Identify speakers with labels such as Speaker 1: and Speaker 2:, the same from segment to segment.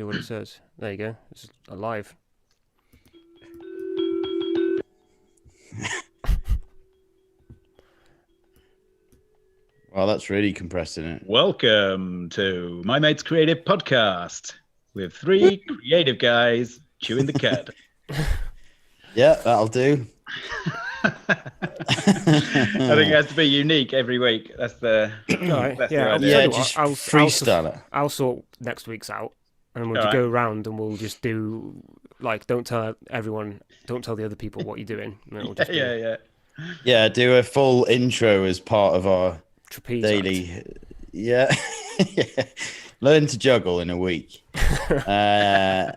Speaker 1: See what it says. There you go. It's alive.
Speaker 2: Well, that's really compressing it.
Speaker 3: Welcome to My Mate's Creative Podcast with three creative guys chewing the cud.
Speaker 2: Yeah, that'll do.
Speaker 3: I think it has to be unique every week. That's the
Speaker 1: Right.
Speaker 3: that's
Speaker 1: Yeah.
Speaker 3: the
Speaker 1: I'll
Speaker 3: idea.
Speaker 1: tell
Speaker 2: Yeah,
Speaker 1: you what,
Speaker 2: just
Speaker 1: I'll
Speaker 2: freestyle it.
Speaker 1: I'll sort next week's out, and we'll
Speaker 3: All
Speaker 1: just
Speaker 3: right.
Speaker 1: go around and we'll just do like don't tell the other people what you're doing. And it'll just be
Speaker 3: Yeah.
Speaker 2: Yeah, do a full intro as part of our
Speaker 1: trapeze
Speaker 2: daily.
Speaker 1: act.
Speaker 2: Yeah. Yeah. Learn to juggle in a week. Yeah.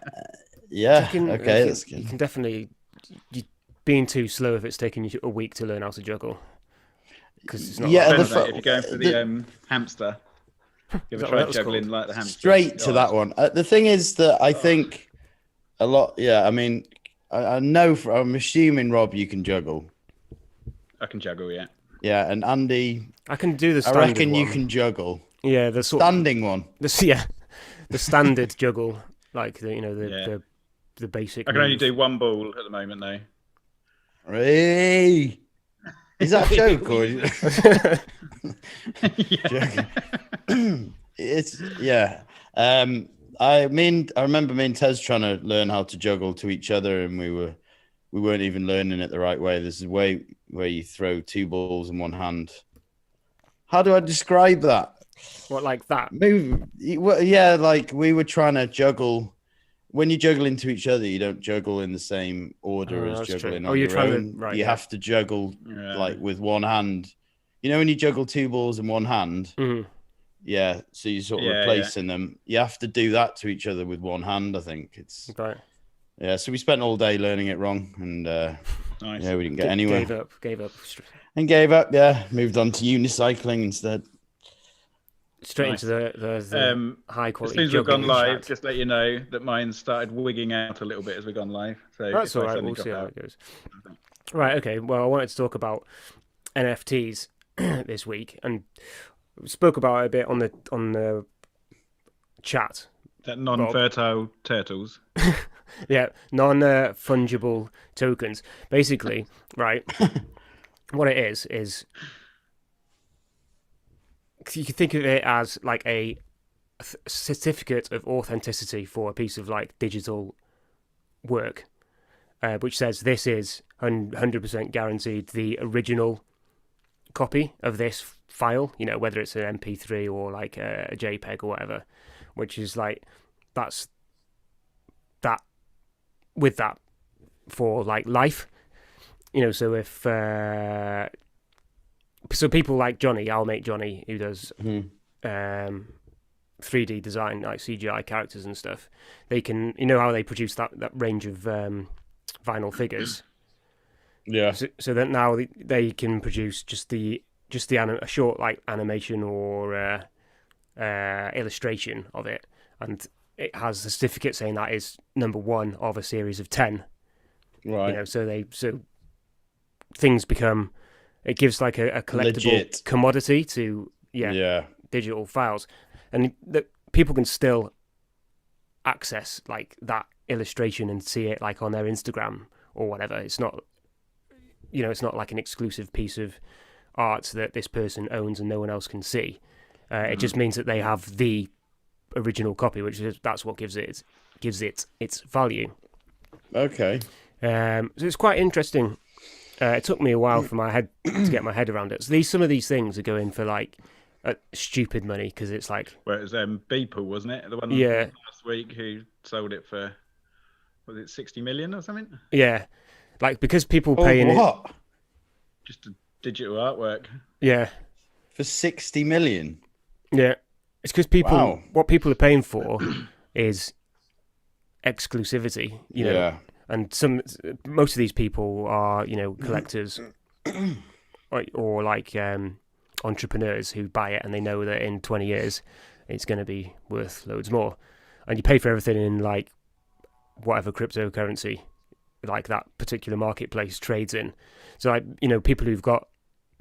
Speaker 2: Okay, that's
Speaker 1: You
Speaker 2: good.
Speaker 1: can definitely. Being too slow if it's taking you a week to learn how to juggle. Because it's not.
Speaker 2: Yeah,
Speaker 1: like
Speaker 3: Depends,
Speaker 2: the
Speaker 3: mate,
Speaker 2: fu-
Speaker 3: if you're going for the hamster, you
Speaker 1: Is
Speaker 3: ever
Speaker 1: that what
Speaker 3: tried
Speaker 1: that was
Speaker 3: juggling
Speaker 1: called?
Speaker 3: like the hamster?
Speaker 2: Straight to
Speaker 3: God.
Speaker 2: that one. The thing is that I think a lot. Yeah, I mean, I know. I'm assuming Rob, you can juggle.
Speaker 3: I can juggle, yeah.
Speaker 2: Yeah, and Andy,
Speaker 1: I can do the
Speaker 2: I
Speaker 1: standard
Speaker 2: reckon
Speaker 1: one.
Speaker 2: you can juggle.
Speaker 1: Yeah, the sort
Speaker 2: Standing one.
Speaker 1: the standard juggle, like the basic.
Speaker 3: I can only
Speaker 1: move.
Speaker 3: do one ball at the moment, though.
Speaker 2: Hey, is that a joke or? It's yeah. I remember me and Tez trying to learn how to juggle to each other, and we weren't even learning it the right way. There's a way where you throw two balls in one hand. How do I describe that?
Speaker 1: What, like that?
Speaker 2: Yeah, like we were trying to juggle. When you juggle into each other, you don't juggle in the same order as
Speaker 1: That's true.
Speaker 2: juggling
Speaker 1: Oh,
Speaker 2: on
Speaker 1: you're
Speaker 2: your
Speaker 1: trying to-
Speaker 2: own.
Speaker 1: right,
Speaker 2: You
Speaker 1: yeah.
Speaker 2: have to juggle
Speaker 3: Yeah.
Speaker 2: like with one hand. You know when you juggle two balls in one hand?
Speaker 1: Mhm.
Speaker 2: Yeah, so you're sort of
Speaker 3: Yeah,
Speaker 2: replacing them. You have to do that to each other with one hand, I think. It's
Speaker 1: Right.
Speaker 2: yeah, so we spent all day learning it wrong and
Speaker 3: Nice.
Speaker 2: yeah, we didn't get anywhere.
Speaker 1: Gave up.
Speaker 2: And gave up, yeah. Moved on to unicycling instead.
Speaker 1: Straight
Speaker 3: Nice.
Speaker 1: into the high
Speaker 3: As
Speaker 1: quality.
Speaker 3: soon as we've gone
Speaker 1: juggling
Speaker 3: live,
Speaker 1: chat.
Speaker 3: just let you know that mine started wigging out a little bit as we've gone live. So
Speaker 1: That's
Speaker 3: if I
Speaker 1: all right.
Speaker 3: suddenly
Speaker 1: We'll see
Speaker 3: drop
Speaker 1: how
Speaker 3: out-
Speaker 1: it goes. Right. Okay. Well, I wanted to talk about NFTs this week, and we spoke about it a bit on the chat.
Speaker 3: That non-fertile turtles.
Speaker 1: Yeah, non-fungible tokens. Basically, right. What it is you can think of it as like a certificate of authenticity for a piece of like digital work, which says this is 100% guaranteed the original copy of this file, whether it's an MP3 or like a JPEG or whatever, which is like that's that with that for like life, so if so people like Johnny, I'll make Johnny, who does 3D design, like CGI characters and stuff, they can, how they produce that range of vinyl figures.
Speaker 2: Yeah.
Speaker 1: So that now they can produce just a short like animation or illustration of it, and it has a certificate saying that is number one of a series of 10.
Speaker 2: Right.
Speaker 1: So things become. It gives like a collectible
Speaker 2: Legit.
Speaker 1: commodity to digital files, and people can still access like that illustration and see it like on their Instagram or whatever. It's not, it's not like an exclusive piece of art that this person owns and no one else can see. It just means that they have the original copy, that's what gives it its value.
Speaker 2: Okay.
Speaker 1: So it's quite interesting. It took me a while for my head to get my head around it. So some of these things are going for like stupid money because it's like.
Speaker 3: Well, it was Beeple, wasn't it? The one last week who sold it for, was it 60 million or something?
Speaker 1: Yeah, like because people paying
Speaker 2: what?
Speaker 3: Just a digital artwork.
Speaker 1: Yeah.
Speaker 2: For 60 million?
Speaker 1: Yeah. It's because people,
Speaker 2: Wow.
Speaker 1: what people are paying for is exclusivity,
Speaker 2: Yeah.
Speaker 1: and most of these people are, collectors or like entrepreneurs who buy it and they know that in 20 years it's going to be worth loads more, and you pay for everything in like whatever cryptocurrency like that particular marketplace trades in. So like, people who've got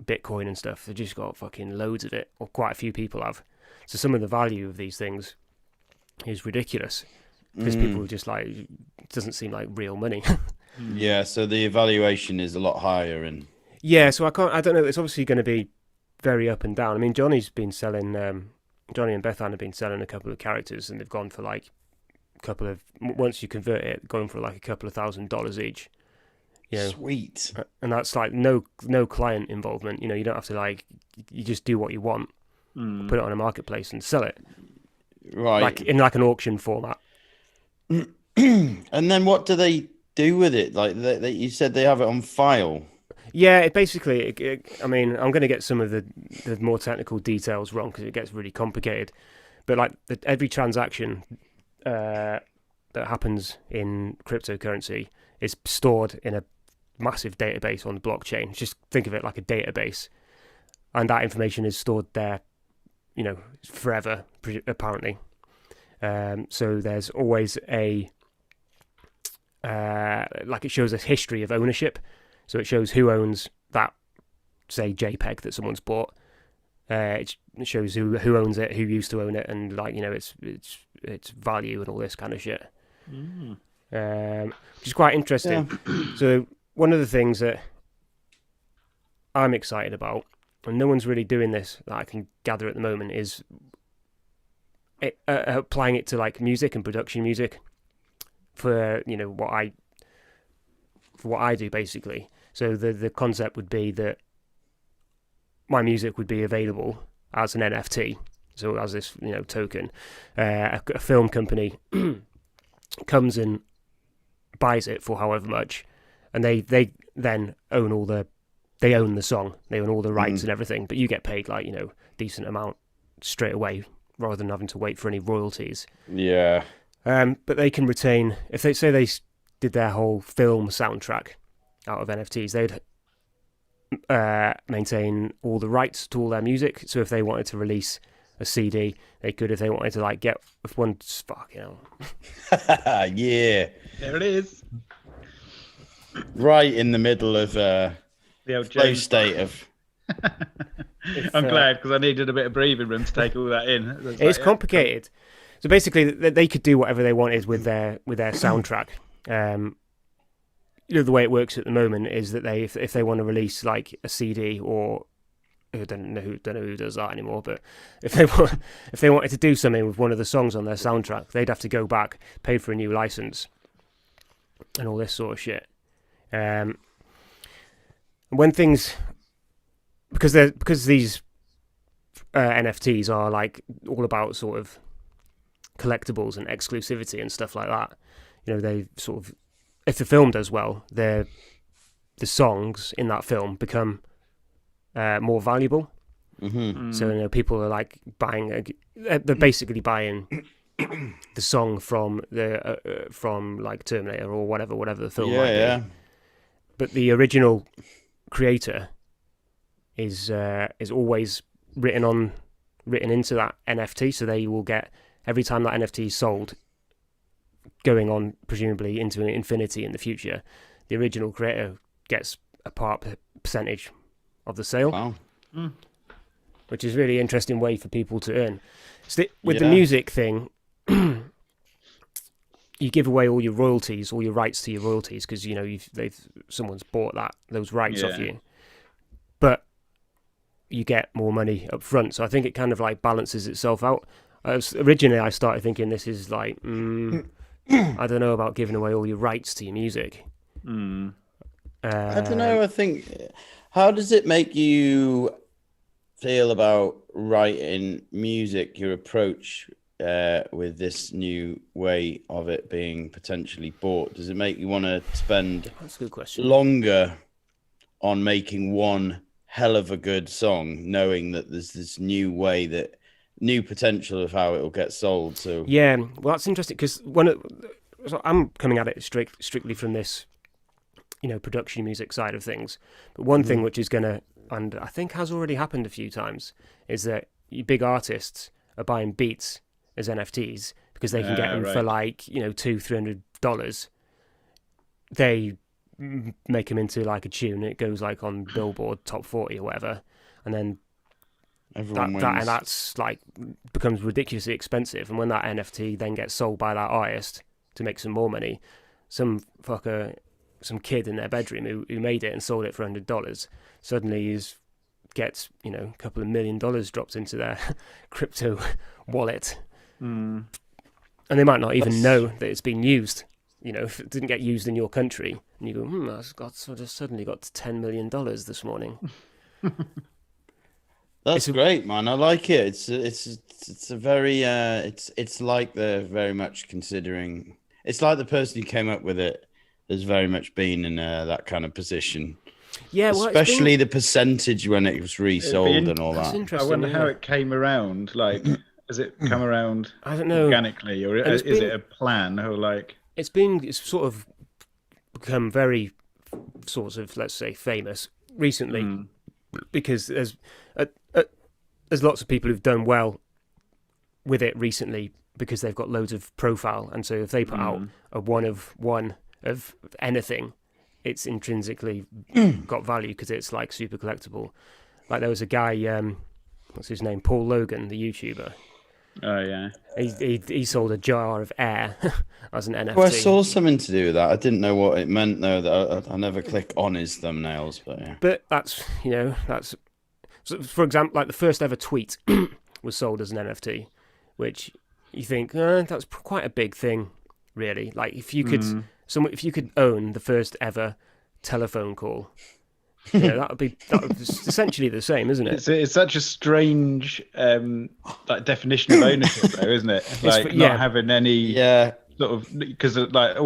Speaker 1: Bitcoin and stuff, they've just got fucking loads of it, or quite a few people have. So some of the value of these things is ridiculous. because people are just like, it doesn't seem like real money.
Speaker 2: Yeah, so the evaluation is a lot higher, and
Speaker 1: Yeah, so I don't know. It's obviously going to be very up and down. I mean, Johnny and Bethan have been selling a couple of characters, and they've gone for like once you convert it, going for like a couple of $1,000s each. You know,
Speaker 2: sweet.
Speaker 1: and that's like no client involvement. You know, you don't have to like, you just do what you want, put it on a marketplace and sell it,
Speaker 2: Right.
Speaker 1: like in like an auction format.
Speaker 2: And then what do they do with it? Like you said, they have it on file.
Speaker 1: Yeah, it basically. I mean, I'm going to get some of the more technical details wrong because it gets really complicated. But like every transaction that happens in cryptocurrency is stored in a massive database on the blockchain. Just think of it like a database, and that information is stored there, you know, forever, apparently. So there's always like it shows a history of ownership. So it shows who owns that, say, JPEG that someone's bought. It shows who owns it, who used to own it, and like, you know, its value and all this kind of shit. Which is quite interesting. Yeah. So one of the things that I'm excited about, and no one's really doing this that I can gather at the moment, is applying it to like music and production music for, you know, what I do basically. So the concept would be that my music would be available as an NFT, so as this, you know, token. A film company comes and buys it for however much, and they then own they own the song, they own all the rights and everything, but you get paid like, you know, decent amount straight away rather than having to wait for any royalties.
Speaker 2: Yeah.
Speaker 1: But they can retain, if they say they did their whole film soundtrack out of NFTs, they'd maintain all the rights to all their music. So if they wanted to release a CD, they could. If they wanted to like get one, fuck, you know.
Speaker 2: Yeah,
Speaker 3: there it is,
Speaker 2: right in the middle of
Speaker 3: the old
Speaker 2: flow state of.
Speaker 3: I'm glad, because I needed a bit of breathing room to take all that in.
Speaker 1: It's complicated. So basically, they could do whatever they wanted with their soundtrack. You know, the way it works at the moment is that if they want to release like a CD, or I don't know who does that anymore, but if they wanted to do something with one of the songs on their soundtrack, they'd have to go back, pay for a new license, and all this sort of shit. When things, because these NFTs are like all about sort of collectibles and exclusivity and stuff like that. You know, they sort of, if the film does well, the songs in that film become more valuable. So, you know, people are like they're basically buying the song from like Terminator or whatever the film might be.
Speaker 2: Yeah.
Speaker 1: But the original creator is always written into that NFT, so they will get, every time that NFT is sold, going on presumably into infinity in the future, the original creator gets a percentage of the sale.
Speaker 2: Wow.
Speaker 1: Which is a really interesting way for people to earn. So with the music thing, you give away all your royalties, all your rights to your royalties, because, you know, someone's bought those rights off you, but you get more money up front. So I think it kind of like balances itself out. Originally, I started thinking this is like, I don't know about giving away all your rights to your music.
Speaker 2: I don't know. I think, how does it make you feel about writing music, your approach with this new way of it being potentially bought? Does it make you want to spend
Speaker 1: That's a good question.
Speaker 2: longer on making one hell of a good song, knowing that there's this new potential of how it will get sold? So
Speaker 1: yeah, well, that's interesting, because so I'm coming at it strictly from this, you know, production music side of things. But one thing which is gonna, and I think has already happened a few times, is that you big artists are buying beats as NFTs because they can get them for like, you know, $200-$300. They make them into like a tune. It goes like on Billboard Top 40 or whatever, and then
Speaker 2: Everyone wins.
Speaker 1: and that's like becomes ridiculously expensive. And when that NFT then gets sold by that artist to make some more money, some kid in their bedroom who made it and sold it for $100 suddenly gets a couple of $1 million dropped into their crypto wallet, and they might not even know that it's been used. If it didn't get used in your country, and you go, I've suddenly got $10 million this morning.
Speaker 2: That's great, man. I like it. It's a very it's like they're very much considering. It's like the person who came up with it has very much been in that kind of position.
Speaker 1: Yeah, well,
Speaker 2: especially the percentage when it was resold and all that.
Speaker 3: I wonder how it came around. Like, has it come around?
Speaker 1: I don't know,
Speaker 3: organically, or is it a plan, or like?
Speaker 1: It's sort of become very sort of, let's say, famous recently because there's lots of people who've done well with it recently because they've got loads of profile, and so if they put out a one of anything, it's intrinsically got value because it's like super collectible. Like there was a guy, what's his name, Paul Logan, the YouTuber.
Speaker 3: Oh yeah,
Speaker 1: he sold a jar of air as an NFT.
Speaker 2: Well, I saw something to do with that. I didn't know what it meant though. That I never click on his thumbnails, but yeah.
Speaker 1: But that's so for example, like the first ever tweet was sold as an NFT, which you think that's quite a big thing, really. Like if you could own the first ever telephone call. That would be essentially the same, isn't it?
Speaker 3: It's such a strange like definition of ownership, though, isn't it? Like not having any sort of, because like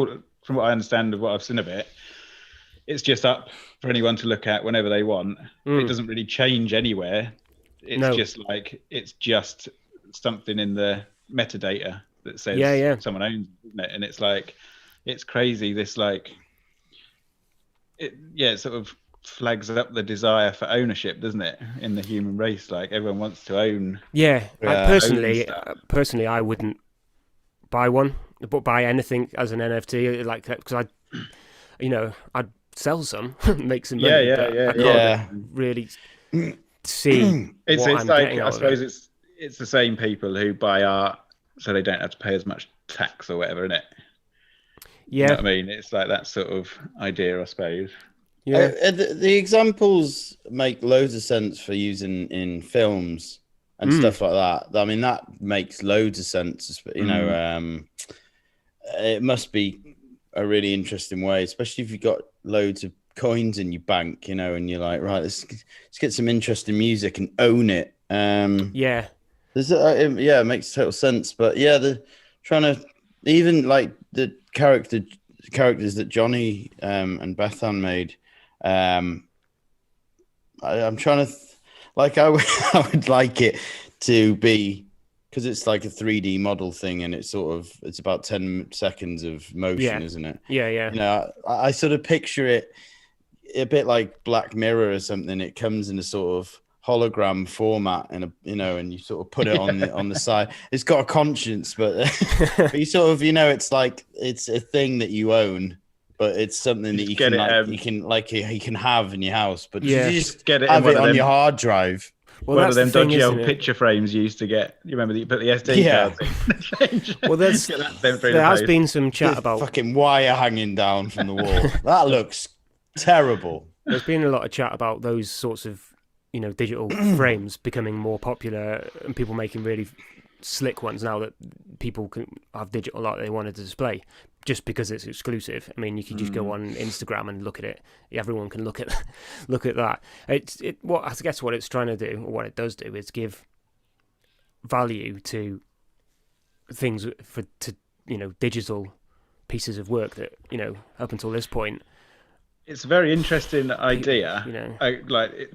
Speaker 3: from what I understand of what I've seen of it, it's just up for anyone to look at whenever they want. It doesn't really change anywhere. It's just like it's just something in the metadata that says someone owns it, isn't it? And it's like it's crazy. This like it sort of flags up the desire for ownership, doesn't it, in the human race? Like everyone wants to own.
Speaker 1: Personally, I wouldn't buy one, but buy anything as an NFT, like because I'd sell some, make some money. I can't really see.
Speaker 3: It's
Speaker 1: I'm
Speaker 3: like
Speaker 1: getting
Speaker 3: I suppose it's the same people who buy art so they don't have to pay as much tax or whatever, isn't it?
Speaker 1: Yeah,
Speaker 3: you know what I mean, it's like that sort of idea, I suppose.
Speaker 2: Yeah, the examples make loads of sense for using in films and stuff like that. I mean, that makes loads of sense. It must be a really interesting way, especially if you've got loads of coins in your bank, and you're like, right, let's get some interesting music and own it. It makes total sense. But yeah, they're trying to even like the characters that Johnny and Bethan made. I'm trying to I would like it to be, because it's like a 3D model thing, and it's about 10 seconds of motion, isn't it? I sort of picture it a bit like Black Mirror or something. It comes in a sort of hologram format, and and you sort of put it on the side. It's got a conscience, but you sort of it's like it's a thing that you own. But it's something that you can have in your house, but you just
Speaker 3: get it
Speaker 2: have it on your hard drive.
Speaker 3: Well, one of them dodgy old picture frames you used to get. You remember that you put the SD cards in?
Speaker 1: Well, there has been some chat about
Speaker 2: fucking wire hanging down from the wall. That looks terrible.
Speaker 1: There's been a lot of chat about those sorts of digital frames becoming more popular, and people making really slick ones now that people can have digital art they wanted to display. Just because it's exclusive. I mean, you can just go on Instagram and look at it. Everyone can look at that. I guess what it's trying to do, or what it does do, is give value to things digital pieces of work that up until this point.
Speaker 3: It's a very interesting idea.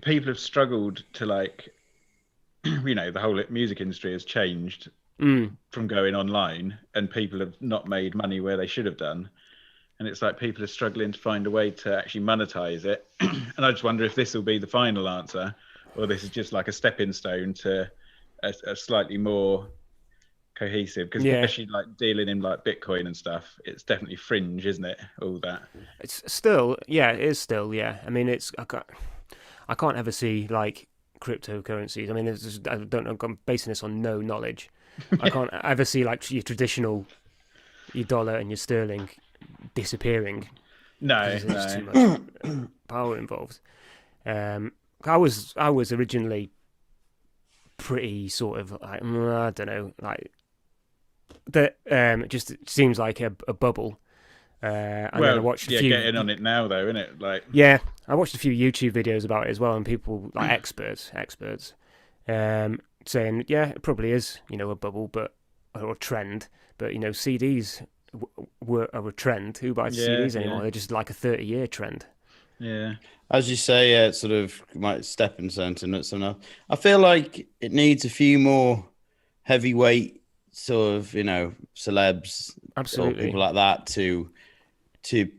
Speaker 3: People have struggled to the whole music industry has changed. From going online, and people have not made money where they should have done, and it's like people are struggling to find a way to actually monetize it. And I just wonder if this will be the final answer, or this is just like a stepping stone to a slightly more cohesive, because especially like dealing in like Bitcoin and stuff, it's definitely fringe, isn't it? All that.
Speaker 1: It's still, it is still, I mean, I can't ever see like cryptocurrencies. I mean, I don't know. I'm basing this on no knowledge. I can't ever see like your traditional, your dollar and your sterling disappearing.
Speaker 3: No,
Speaker 1: there's too much power involved. I was originally pretty sort of like, I don't know, like that. It just seems like a bubble. And then I watched a few.
Speaker 3: Getting on it now though, isn't it? Like,
Speaker 1: yeah, I watched a few YouTube videos about it as well, and people like experts, saying, yeah, it probably is, a bubble, or a trend, but CDs are a trend. Who buys CDs anymore? They're just like a 30-year trend.
Speaker 3: Yeah,
Speaker 2: as you say, it's sort of might stepping stone to nuts enough. I feel like it needs a few more heavyweight sort of celebs,
Speaker 1: absolutely,
Speaker 2: or people like that to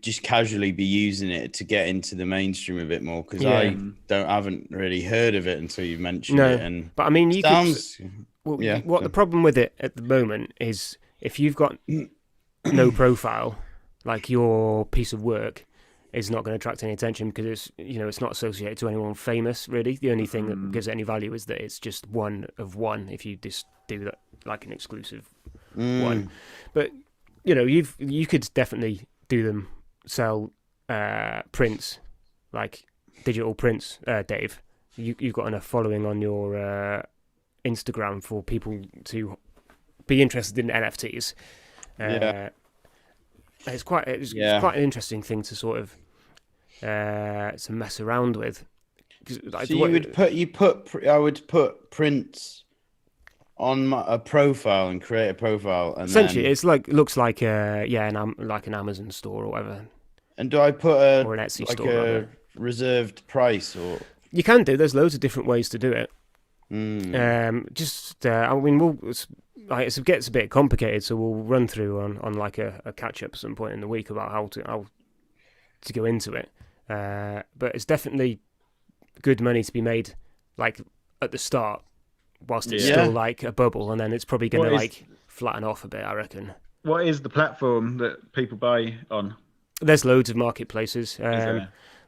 Speaker 2: just casually be using it to get into the mainstream a bit more, because I haven't really heard of it until you mentioned it. And
Speaker 1: but I mean,
Speaker 2: the
Speaker 1: problem with it at the moment is if you've got no profile, like your piece of work is not going to attract any attention because it's not associated to anyone famous really. The only thing that gives it any value is that it's just one of one if you just do that like an exclusive one. But you could definitely do them, sell prints, like digital prints, Dave. You've got enough following on your Instagram for people to be interested in NFTs. It's quite an interesting thing to sort of to mess around with. Like,
Speaker 2: so I would put prints on a profile and create a profile, and
Speaker 1: essentially
Speaker 2: then...
Speaker 1: it's like looks like like an Amazon store or whatever.
Speaker 2: And do I put
Speaker 1: or an Etsy
Speaker 2: like
Speaker 1: store,
Speaker 2: a reserved price, or
Speaker 1: you can do? There's loads of different ways to do it. I mean, it gets a bit complicated, so we'll run through on like a catch up at some point in the week about how to go into it. But it's definitely good money to be made, like at the start, whilst it's still like a bubble, and then it's probably going to flatten off a bit, I reckon.
Speaker 3: What is the platform that people buy on?
Speaker 1: There's loads of marketplaces.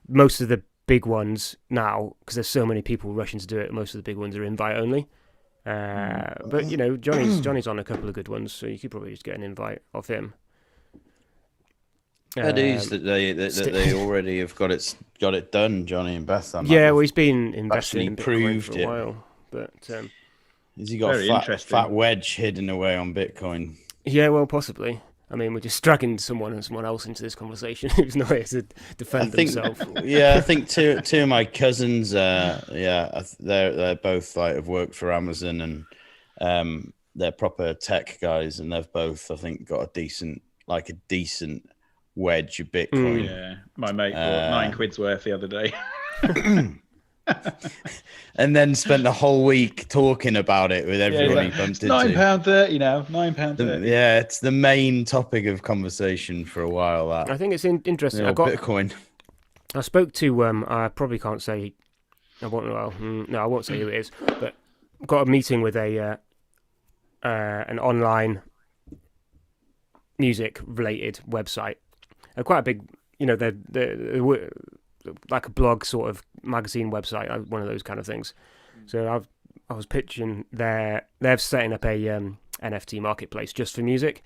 Speaker 1: Most of the big ones now, because there's so many people rushing to do it, most of the big ones are invite only. But Johnny's on a couple of good ones, so you could probably just get an invite off him.
Speaker 2: That is that they already have got it done, Johnny and Beth.
Speaker 1: Well, he's been investing in Bitcoin for a while, but
Speaker 2: has he got a fat wedge hidden away on Bitcoin?
Speaker 1: Yeah, well, possibly. I mean, we're just dragging someone else into this conversation who's not here to defend themselves.
Speaker 2: I think two of my cousins, they're both like have worked for Amazon, and they're proper tech guys, and they've both, I think, got a decent wedge of Bitcoin.
Speaker 3: Yeah, my mate bought £9 worth the other day.
Speaker 2: And then spent the whole week talking about it with everyone he bumped into.
Speaker 3: £9.30 now. £9.30.
Speaker 2: Yeah, it's the main topic of conversation for a while. That
Speaker 1: I think it's interesting.
Speaker 2: Bitcoin.
Speaker 1: I spoke to I probably can't say. I won't say who it is. But got a meeting with an online music related website. Quite a big, they're like a blog sort of magazine website, one of those kind of things. So I was pitching they're setting up a NFT marketplace just for music,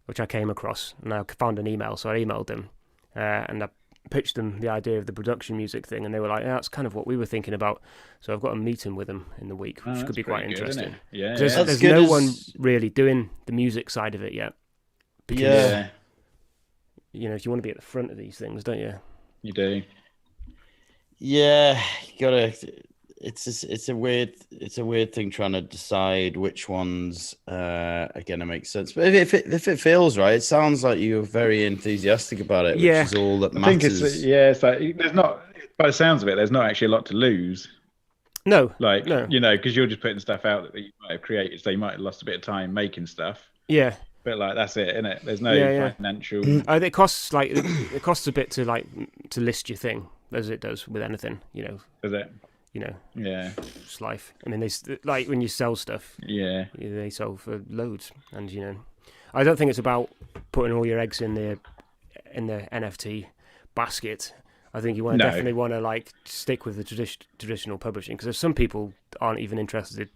Speaker 1: which I came across, and I found an email, so I emailed them and I pitched them the idea of the production music thing, and they were like, yeah, that's kind of what we were thinking about. So I've got a meeting with them in the week, which could be quite interesting. There's no one really doing the music side of it yet. Because, if you want to be at the front of these things, don't you?
Speaker 3: You do.
Speaker 2: Yeah, you gotta. It's a weird thing trying to decide which ones are gonna make sense. But if it feels right, it sounds like you're very enthusiastic about it, which is all that matters.
Speaker 3: I think it's like there's not. By the sounds of it, there's not actually a lot to lose.
Speaker 1: No,
Speaker 3: because you're just putting stuff out that you might have created, so you might have lost a bit of time making stuff.
Speaker 1: Yeah.
Speaker 3: But like that's it, isn't it? There's no financial.
Speaker 1: It costs a bit to list your thing, as it does with anything,
Speaker 3: Is it?
Speaker 1: Yeah. It's life. I mean, they like when you sell stuff.
Speaker 3: Yeah.
Speaker 1: They sell for loads, and I don't think it's about putting all your eggs in the NFT basket. I think you definitely want to like stick with the traditional publishing, because if some people aren't even interested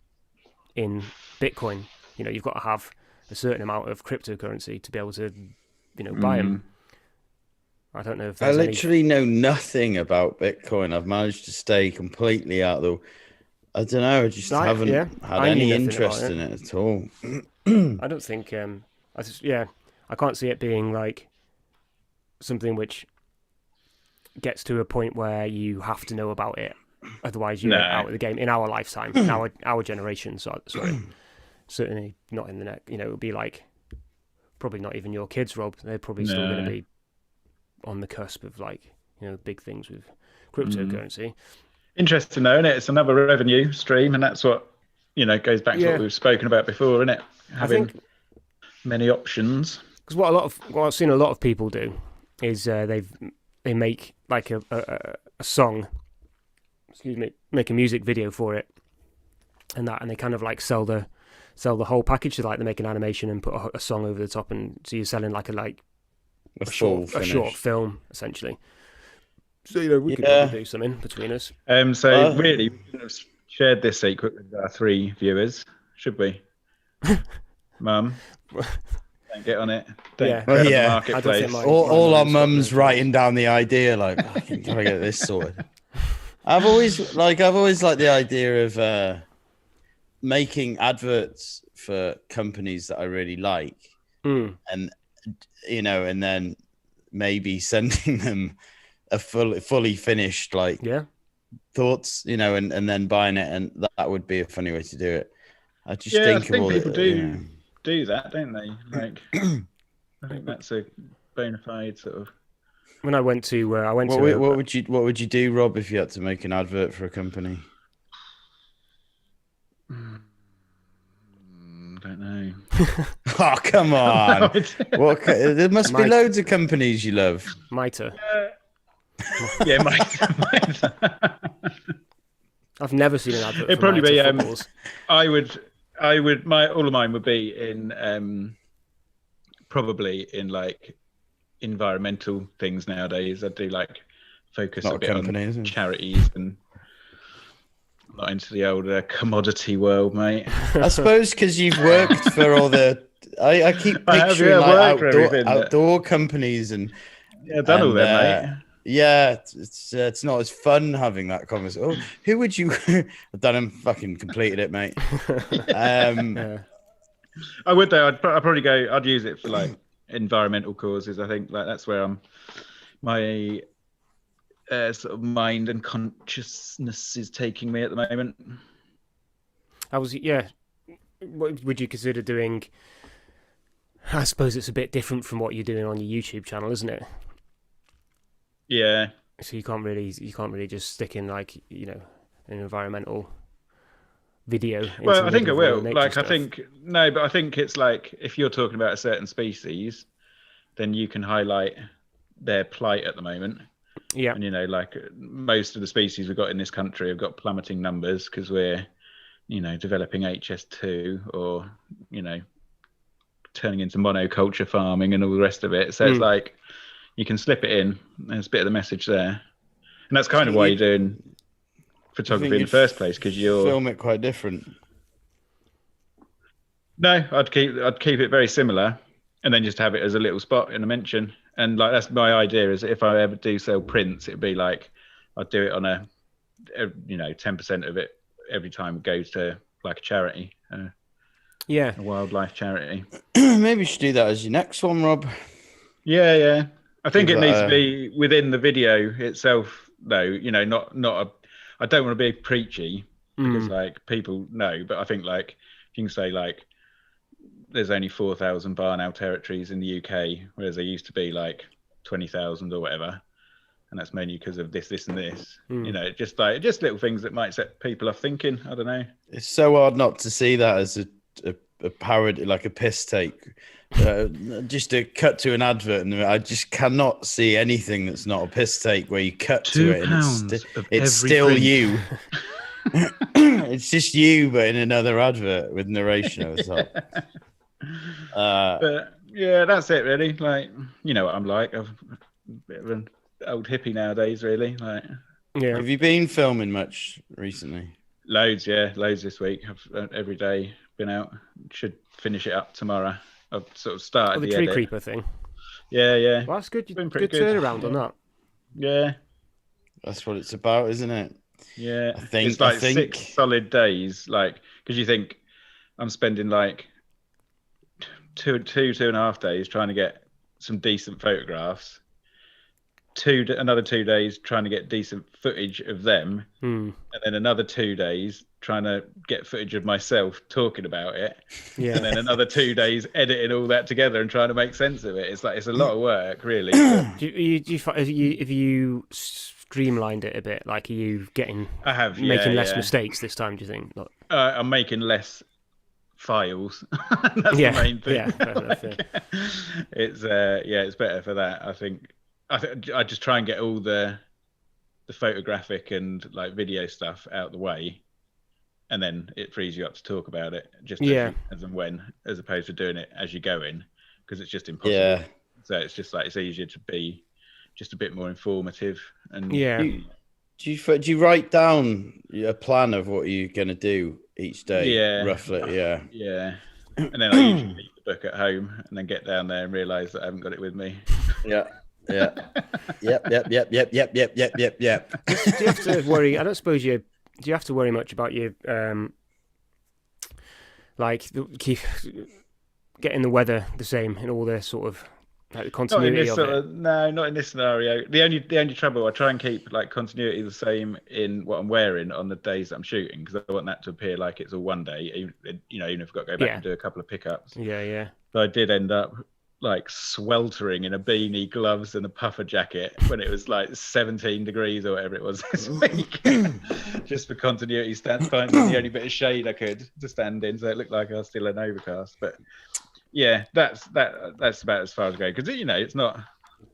Speaker 1: in Bitcoin, you've got to have a certain amount of cryptocurrency to be able to, buy them. I don't know if there's
Speaker 2: literally know nothing about Bitcoin. I've managed to stay completely out of I don't know. I just haven't had any interest in it at all.
Speaker 1: I don't think. I can't see it being like something which gets to a point where you have to know about it, otherwise you're out of the game in our lifetime, in our generation. Sorry, certainly not in the next. It would be like probably not even your kids, Rob. They're probably still going to be on the cusp of like big things with cryptocurrency.
Speaker 3: Interesting though, isn't it? It's another revenue stream, and that's what goes back to what we've spoken about before, isn't it? Having many options.
Speaker 1: Because what I've seen a lot of people do is they make like a song, make a music video for it, and they kind of like sell the whole package. So like they make an animation and put a song over the top, and so you're selling like a short film essentially. So we could probably do something between us.
Speaker 3: Really, we shouldn't have shared this secret with our 3 viewers, should we? Mum, don't get on it. Don't get on the marketplace.
Speaker 2: All our mums writing down the idea, like, can I get this sorted? I've always liked the idea of making adverts for companies that I really like, and and then maybe sending them a fully finished thoughts, and then buying it, and that would be a funny way to do it. I just think
Speaker 3: people do that, don't they? Like, I think that's a bona fide sort of.
Speaker 1: When I went to,
Speaker 2: what would you do, Rob, if you had to make an advert for a company?
Speaker 3: Don't know.
Speaker 2: Oh, come on! There must be loads of companies you love.
Speaker 1: Mitre.
Speaker 3: Yeah, Mitre.
Speaker 1: I've never seen an advert.
Speaker 3: It'd probably be. I would. All of mine would be in. Probably in like environmental things nowadays. I do like focus a bit on charities and not into the old commodity world, mate.
Speaker 2: I suppose because you've worked for all the. I keep picturing outdoor companies and.
Speaker 3: Yeah, done all that, mate.
Speaker 2: Yeah, it's not as fun having that conversation. Oh, who would you? I've done them. Fucking completed it, mate.
Speaker 3: I would though. I'd probably go. I'd use it for like environmental causes. I think like that's where my sort of mind and consciousness is taking me at the moment.
Speaker 1: What would you consider doing? I suppose it's a bit different from what you're doing on your YouTube channel, isn't it?
Speaker 3: Yeah.
Speaker 1: So you can't really just stick in like an environmental video.
Speaker 3: Well, I think I will. Like, I think but I think it's like if you're talking about a certain species, then you can highlight their plight at the moment.
Speaker 1: Yeah.
Speaker 3: And like most of the species we've got in this country have got plummeting numbers because we're, developing HS2 or turning into monoculture farming and all the rest of it. So it's like you can slip it in. There's a bit of the message there, and that's kind of why you're doing photography in the first place, because you're
Speaker 2: film it quite different.
Speaker 3: No, I'd keep it very similar, and then just have it as a little spot in a mention. And like that's my idea. Is if I ever do sell prints, it'd be like I'd do it on a 10% of it every time it goes to like a charity. A wildlife charity.
Speaker 2: Maybe you should do that as your next one, Rob.
Speaker 3: Yeah. I think it needs to be within the video itself, though. Not I don't want to be preachy because like people know, but I think like if you can say like there's only 4,000 barn owl territories in the UK, whereas there used to be like 20,000 or whatever, and that's mainly because of this and this. Just little things that might set people off thinking. I don't know. It's
Speaker 2: so hard not to see that as a parody, like a piss take. Just to cut to an advert, and I just cannot see anything that's not a piss take where you cut to it and it's still you. It's just you, but in another advert with narration or something.
Speaker 3: But yeah, that's it really. Like, what I'm like. I'm a bit of an old hippie nowadays, really. Like,
Speaker 1: yeah.
Speaker 2: Have you been filming much recently?
Speaker 3: Loads this week. I've every day been out. Should finish it up tomorrow. I've sort of started
Speaker 1: the
Speaker 3: the
Speaker 1: tree
Speaker 3: edit.
Speaker 1: creeper thing.
Speaker 3: Yeah.
Speaker 1: Well, that's good.
Speaker 3: Been pretty
Speaker 1: Good turnaround on that.
Speaker 3: Yeah.
Speaker 2: That's what it's about, isn't it?
Speaker 3: Yeah.
Speaker 2: I think
Speaker 3: it's like 6 solid days. Like, because you think I'm spending like two and a half days trying to get some decent photographs. Another 2 days trying to get decent footage of them, and then another 2 days trying to get footage of myself talking about it, and then another 2 days editing all that together and trying to make sense of it. It's a lot of work, really.
Speaker 1: Have you streamlined it a bit? Like, are you making less mistakes this time? Do you think?
Speaker 3: I'm making less files. That's the main thing.
Speaker 1: Yeah, fair enough,
Speaker 3: it's better for that. I think I just try and get all the photographic and like video stuff out the way, and then it frees you up to talk about it just as and when, as opposed to doing it as you go in, because it's just impossible.
Speaker 2: Yeah.
Speaker 3: So it's just like it's easier to be just a bit more informative. And
Speaker 2: do you write down a plan of what you're gonna do each day?
Speaker 3: Yeah,
Speaker 2: roughly.
Speaker 3: Yeah. And then I usually leave the book at home and then get down there and realise that I haven't got it with me.
Speaker 2: Yeah. Yep.
Speaker 1: Do you have to worry? I don't suppose do you have to worry much about your keep getting the weather the same in all the sort of like the continuity of it?
Speaker 3: No, not in this scenario. The only trouble, I try and keep like continuity the same in what I'm wearing on the days that I'm shooting, because I want that to appear like it's all one day, even if I've got to go back and do a couple of pickups.
Speaker 1: Yeah.
Speaker 3: So I did end up like sweltering in a beanie, gloves, and a puffer jacket when it was like 17 degrees or whatever it was this week, just for continuity finding the only bit of shade I could to stand in, so it looked like I was still in overcast. But yeah, that's about as far as I go, because it's not.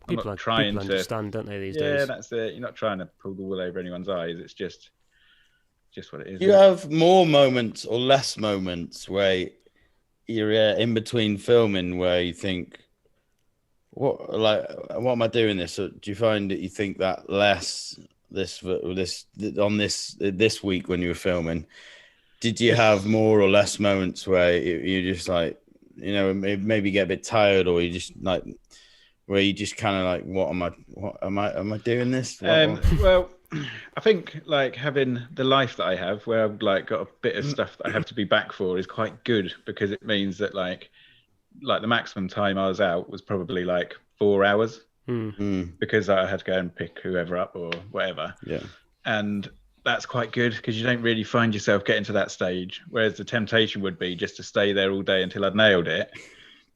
Speaker 1: People understand, don't they, these days?
Speaker 3: Yeah, that's it. You're not trying to pull the wool over anyone's eyes. It's just what it is.
Speaker 2: You have more moments or less moments where you're in between filming where you think, what am I doing this? Or do you find that you think that less this week when you were filming? Did you have more or less moments where you just like, maybe get a bit tired, or you just like where you just kind of like, am I doing this?
Speaker 3: Well, I think like having the life that I have, where I've like got a bit of stuff that I have to be back for, is quite good, because it means that like the maximum time I was out was probably like 4 hours, because I had to go and pick whoever up or whatever.
Speaker 2: Yeah,
Speaker 3: and that's quite good, because you don't really find yourself getting to that stage. Whereas the temptation would be just to stay there all day until I'd nailed it,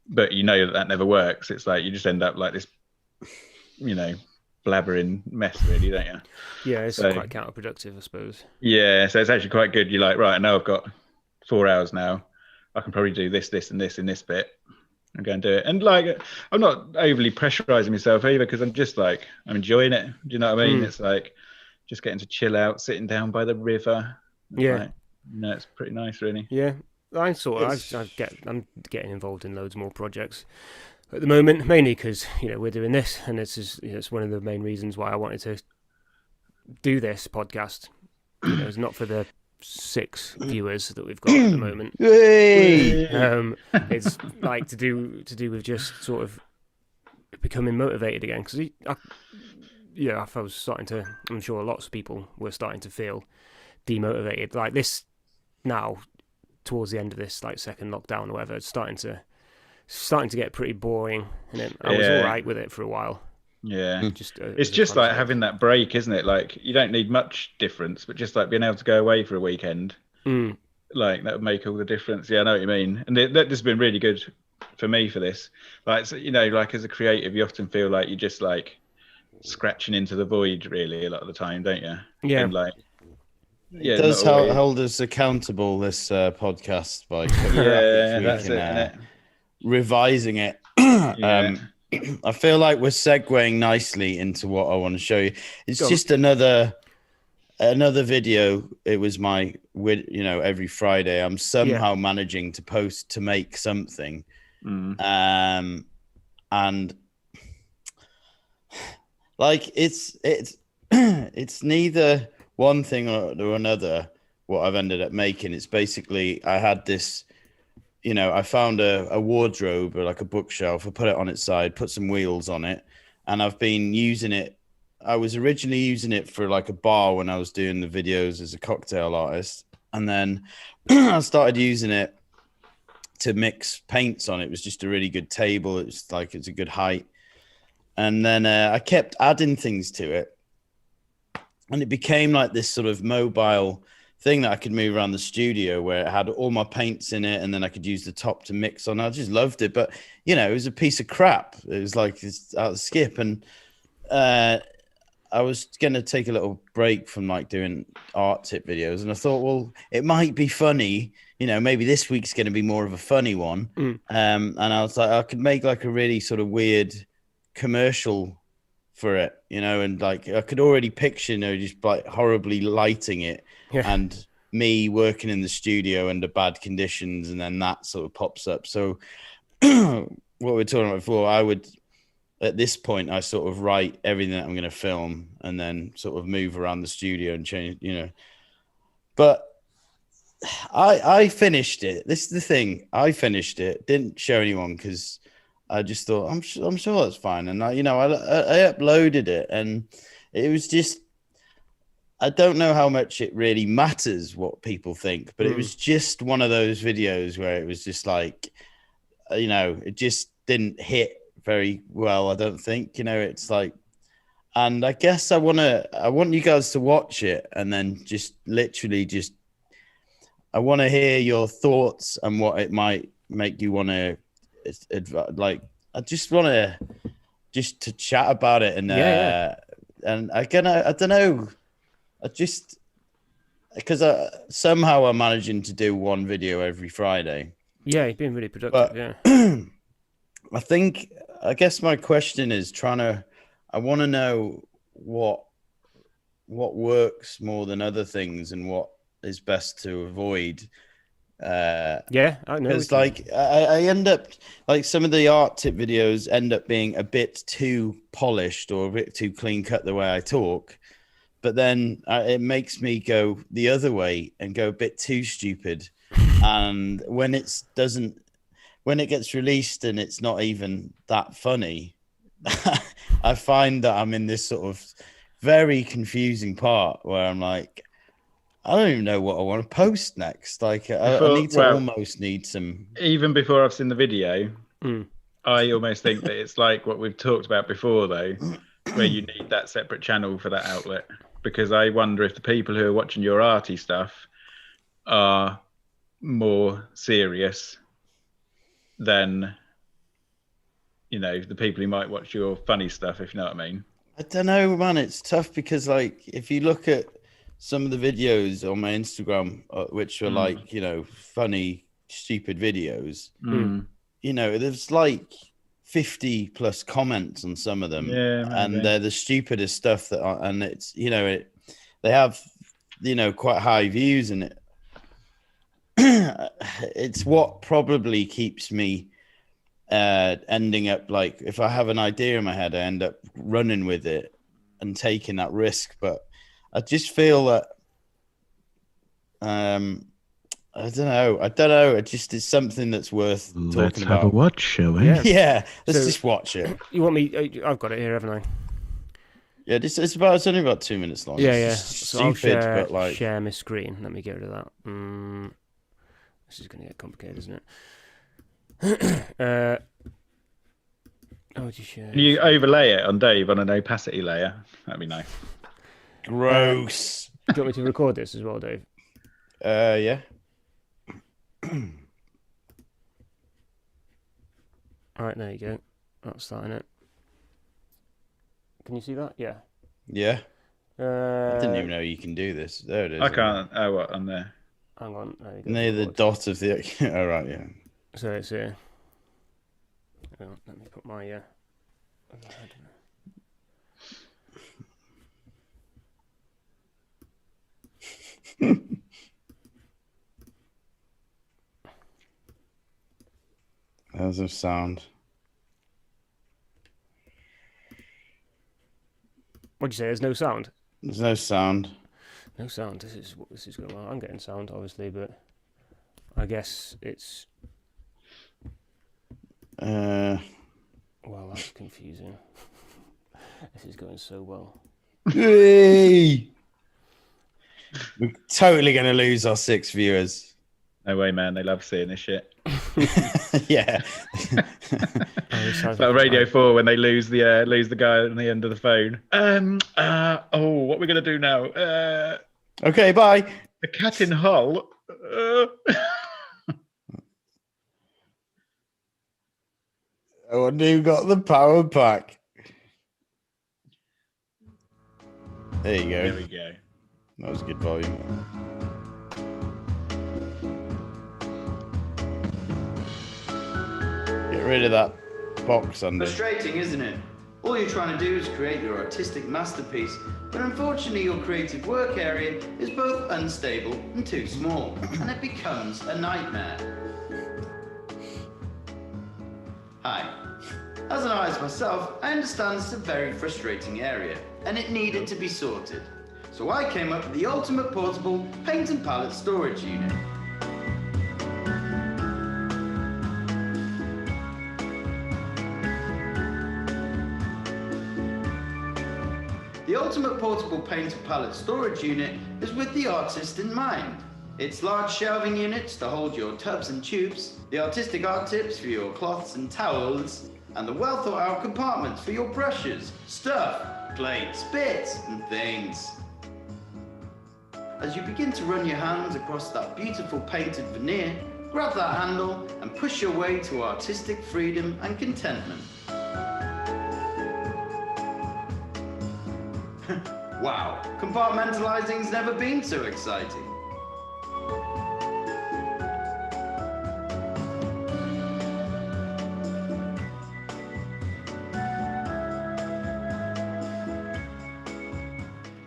Speaker 3: but that never works. It's like you just end up like this, blabbering mess, really, don't you?
Speaker 1: Yeah, it's quite counterproductive, I suppose.
Speaker 3: Yeah, so it's actually quite good. You're like, right, I know I've got 4 hours now. I can probably do this, and this in this bit. I'm going to do it. And like, I'm not overly pressurizing myself either, because I'm just like, I'm enjoying it. Do you know what I mean? It's like just getting to chill out, sitting down by the river.
Speaker 1: Yeah.
Speaker 3: It's pretty nice, really.
Speaker 1: Yeah. I'm getting involved in loads more projects at the moment, mainly because we're doing this, and it's one of the main reasons why I wanted to do this podcast. It's not for the 6 viewers that we've got at the moment. It's like to do with just sort of becoming motivated again, because I was starting to. I'm sure lots of people were starting to feel demotivated like this now. Towards the end of this like second lockdown or whatever, it's starting to get pretty boring, and then I was all right with it for a while.
Speaker 3: Yeah, it's just like having that break, isn't it? Like you don't need much difference, but just like being able to go away for a weekend, like that would make all the difference. Yeah, I know what you mean. And that has been really good for me for this. Like, so, like as a creative, you often feel like you're just like scratching into the void, really, a lot of the time, don't you?
Speaker 1: Yeah.
Speaker 3: And like,
Speaker 2: it does hold us accountable, this podcast, by coming up this week and revising it. I feel like we're segueing nicely into what I want to show you. It's just another video. It was every Friday I'm somehow managing to make something. And like it's neither one thing or another. What I've ended up making, it's basically I had this, I found a wardrobe or like a bookshelf. I put it on its side, put some wheels on it, and I've been using it. I was originally using it for like a bar when I was doing the videos as a cocktail artist, and then I started using it to mix paints on. It was just a really good table. It's a good height, and then I kept adding things to it, and it became like this sort of mobile thing that I could move around the studio, where it had all my paints in it, and then I could use the top to mix on. I just loved it, but it was a piece of crap. It was like it's out of skip, and I was gonna take a little break from like doing art tip videos, and I thought, well, it might be funny. Maybe this week's going to be more of a funny one. And I was like, I could make like a really sort of weird commercial for it, and like I could already picture, just like horribly lighting it and me working in the studio under bad conditions, and then that sort of pops up. So what we're talking about before, at this point, I sort of write everything that I'm going to film and then sort of move around the studio and change, But I finished it. This is the thing. I finished it. Didn't show anyone because I just thought I'm sure that's fine. And I uploaded it, and it was just, I don't know how much it really matters what people think, but it was just one of those videos where it was just like, it just didn't hit very well. I don't think, it's like, and I guess I want you guys to watch it and then just literally just, I want to hear your thoughts and what it might make you want to, like, I just want to chat about it. And, and I don't know, because somehow I'm managing to do one video every Friday.
Speaker 1: Yeah, you've been really productive. But,
Speaker 2: I guess my question is I want to know what works more than other things and what is best to avoid.
Speaker 1: I know.
Speaker 2: Because like I end up like some of the art tip videos end up being a bit too polished or a bit too clean cut the way I talk, but then it makes me go the other way and go a bit too stupid. And when it gets released and it's not even that funny, I find that I'm in this sort of very confusing part where I'm like, I don't even know what I want to post next. Like, I almost need some.
Speaker 3: Even before I've seen the video, I almost think that it's like what we've talked about before, though, where you need that separate channel for that outlet. Because I wonder if the people who are watching your arty stuff are more serious than, the people who might watch your funny stuff, if you know what I mean.
Speaker 2: I don't know, man. It's tough because, like, if you look at some of the videos on my Instagram, which are like, funny, stupid videos, there's like 50 plus comments on some of them.
Speaker 3: Yeah,
Speaker 2: and they're the stupidest stuff and it's, they have, quite high views, and it's what probably keeps me ending up like, if I have an idea in my head, I end up running with it and taking that risk. But I just feel that I don't know. It's something that's worth talking about.
Speaker 3: Let's have a watch, shall we?
Speaker 2: Yeah, let's just watch it.
Speaker 1: You want me? I've got it here, haven't I?
Speaker 2: Yeah, it's only about 2 minutes long.
Speaker 1: Yeah.
Speaker 2: So stupid,
Speaker 1: I'll
Speaker 2: but like
Speaker 1: share my screen. Let me get rid of that. This is going to get complicated, isn't it? Would you share?
Speaker 3: Can you overlay it on Dave on an opacity layer? That'd be nice.
Speaker 2: Gross.
Speaker 1: Do you want me to record this as well, Dave?
Speaker 2: Yeah.
Speaker 1: All right, there you go. That's starting it. Can you see that? Yeah.
Speaker 2: Yeah. I didn't even know you can do this. There it is.
Speaker 3: I can't. Oh, what? I'm there.
Speaker 1: Hang on. There you go.
Speaker 2: Near the dot of the. Oh, right, yeah.
Speaker 1: So it's here. Let me put my.
Speaker 2: How's the sound?
Speaker 1: What'd you say? There's no sound.
Speaker 2: There's no sound.
Speaker 1: No sound. This is going well. I'm getting sound, obviously, but I guess it's. Well, that's confusing. This is going so well.
Speaker 2: We're totally going to lose our 6 viewers.
Speaker 3: No way, man. They love seeing this shit.
Speaker 2: Yeah.
Speaker 3: It's like Radio 4 when they lose the guy on the end of the phone. What we're gonna do now?
Speaker 2: Okay, bye.
Speaker 3: The cat in Hull.
Speaker 2: I wonder who got the power pack. There you go.
Speaker 3: There we go.
Speaker 2: That was good volume. Get rid of that box under.
Speaker 4: Frustrating, isn't it? All you're trying to do is create your artistic masterpiece, but unfortunately your creative work area is both unstable and too small, and it becomes a nightmare. Hi. As an artist myself, I understand it's a very frustrating area, and it needed to be sorted. So I came up with the ultimate portable paint and palette storage unit. The ultimate portable paint and palette storage unit is with the artist in mind. Its large shelving units to hold your tubs and tubes, the artistic art tips for your cloths and towels, and the well thought out compartments for your brushes, stuff, plates, bits, and things. As you begin to run your hands across that beautiful painted veneer, grab that handle and push your way to artistic freedom and contentment. Wow, compartmentalizing's never been so exciting.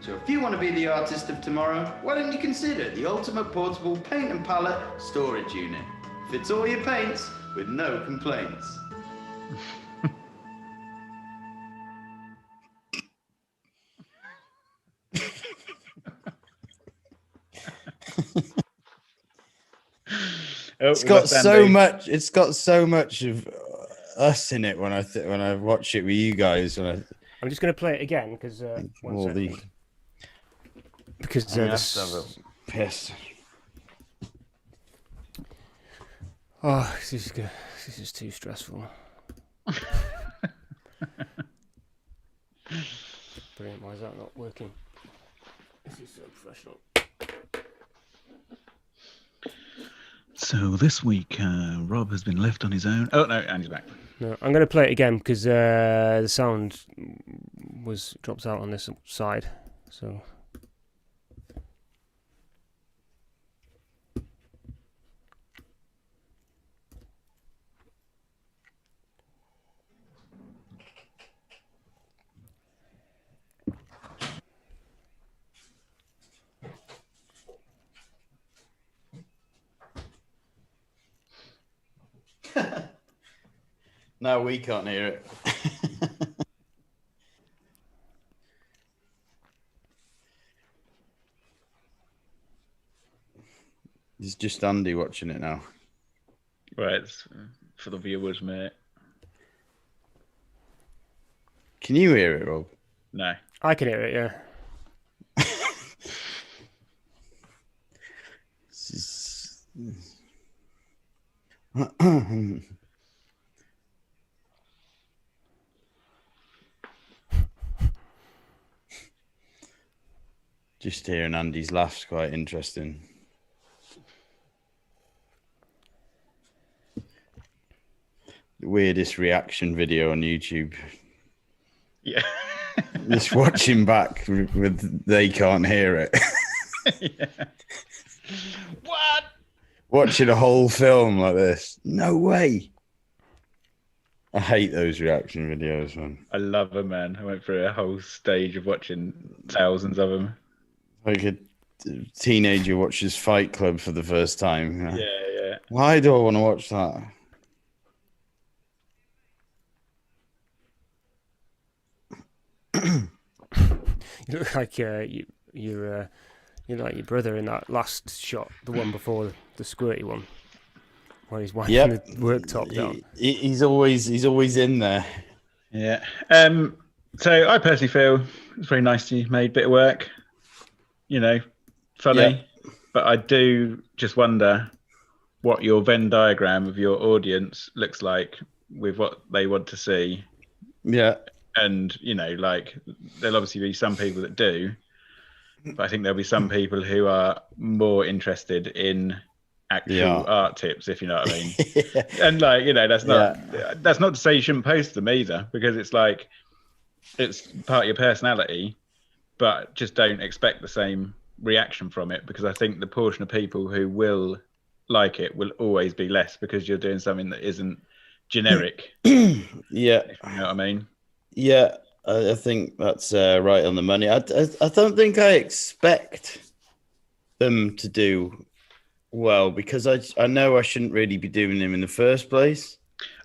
Speaker 4: So if you want to be the artist of tomorrow, why don't you consider the ultimate portable paint and palette storage unit? Fits all your paints with no complaints.
Speaker 2: It's got so much. It's got so much of us in it when I watch it with you guys. I'm
Speaker 1: just going to play it again because because
Speaker 2: piss.
Speaker 1: Oh, this is too stressful. Brilliant. Why is that not working? This is so professional.
Speaker 3: So this week, Rob has been left on his own. Oh no, and he's back.
Speaker 1: No, I'm going to play it again because the sound was dropped out on this side. So.
Speaker 2: No, we can't hear it. It's just Andy watching it now.
Speaker 3: Right, it's for the viewers, mate.
Speaker 2: Can you hear it, Rob?
Speaker 3: No.
Speaker 1: I can hear it, yeah.
Speaker 2: Just hearing Andy's laugh's quite interesting. The weirdest reaction video on YouTube.
Speaker 3: Yeah.
Speaker 2: Just watching back with they can't hear it.
Speaker 3: Yeah. What?
Speaker 2: Watching a whole film like this. No way. I hate those reaction videos, man.
Speaker 3: I love them, man. I went through a whole stage of watching thousands of them.
Speaker 2: Like a teenager watches Fight Club for the first time.
Speaker 3: Yeah.
Speaker 2: Why do I want to watch that?
Speaker 1: You look like you're like your brother in that last shot, the one before the squirty one, where he's wiping the worktop down.
Speaker 2: He's always in there.
Speaker 3: Yeah. So I personally feel it's very nicely made bit of work. Funny, but I do just wonder what your Venn diagram of your audience looks like with what they want to see.
Speaker 2: Yeah.
Speaker 3: And, there'll obviously be some people that do, but I think there'll be some people who are more interested in actual art tips, if you know what I mean. And that's not to say you shouldn't post them either, because it's like, it's part of your personality, but just don't expect the same reaction from it, because I think the portion of people who will like it will always be less, because you're doing something that isn't generic.
Speaker 2: Yeah.
Speaker 3: If you know what I mean?
Speaker 2: Yeah, I think that's right on the money. I don't think I expect them to do well, because I know I shouldn't really be doing them in the first place.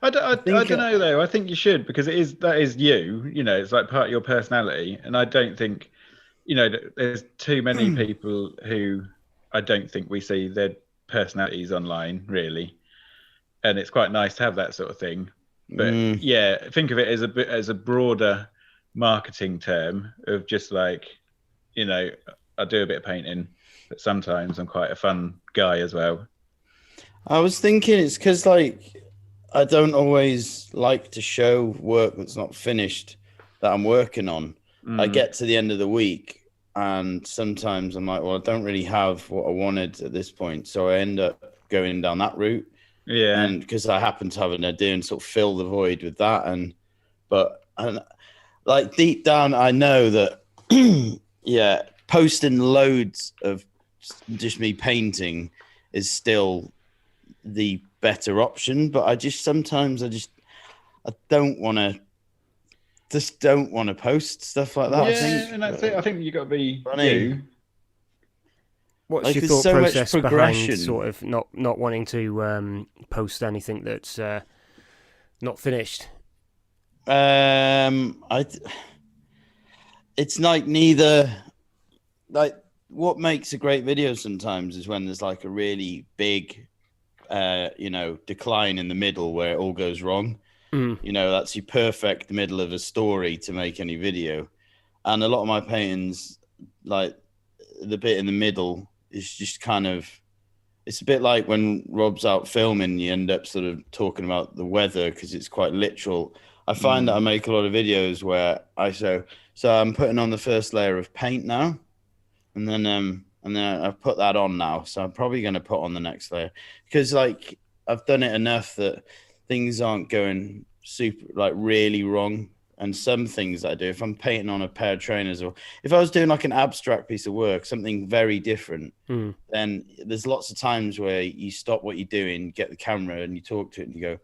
Speaker 3: I don't know though. I think you should, because that is you. It's like part of your personality, and I don't think there's too many people who I don't think we see their personalities online really, and it's quite nice to have that sort of thing. But think of it as a broader marketing term of just like, I do a bit of painting, but sometimes I'm quite a fun guy as well.
Speaker 2: I was thinking it's because I don't always like to show work that's not finished that I'm working on. I get to the end of the week and sometimes I'm like, well, I don't really have what I wanted at this point. So I end up going down that route. Yeah. And because I happen to have an idea and sort of fill the void with that. But deep down, I know that, posting loads of just me painting is still the better option. But I don't want to post stuff like that.
Speaker 3: Yeah, and that's it. I think you got to be you.
Speaker 1: What's your thought process behind sort of not wanting to post anything that's not finished?
Speaker 2: It's neither. What makes a great video sometimes is when there's a really big, decline in the middle where it all goes wrong. That's your perfect middle of a story to make any video. And a lot of my paintings, the bit in the middle is just kind of, it's a bit like when Rob's out filming, you end up sort of talking about the weather because it's quite literal. I find that I make a lot of videos where so I'm putting on the first layer of paint now, and then I've put that on now. So I'm probably going to put on the next layer because I've done it enough that things aren't going super really wrong. And some things I do, if I'm painting on a pair of trainers, or if I was doing an abstract piece of work, something very different, then there's lots of times where you stop what you're doing, get the camera and you talk to it and you go,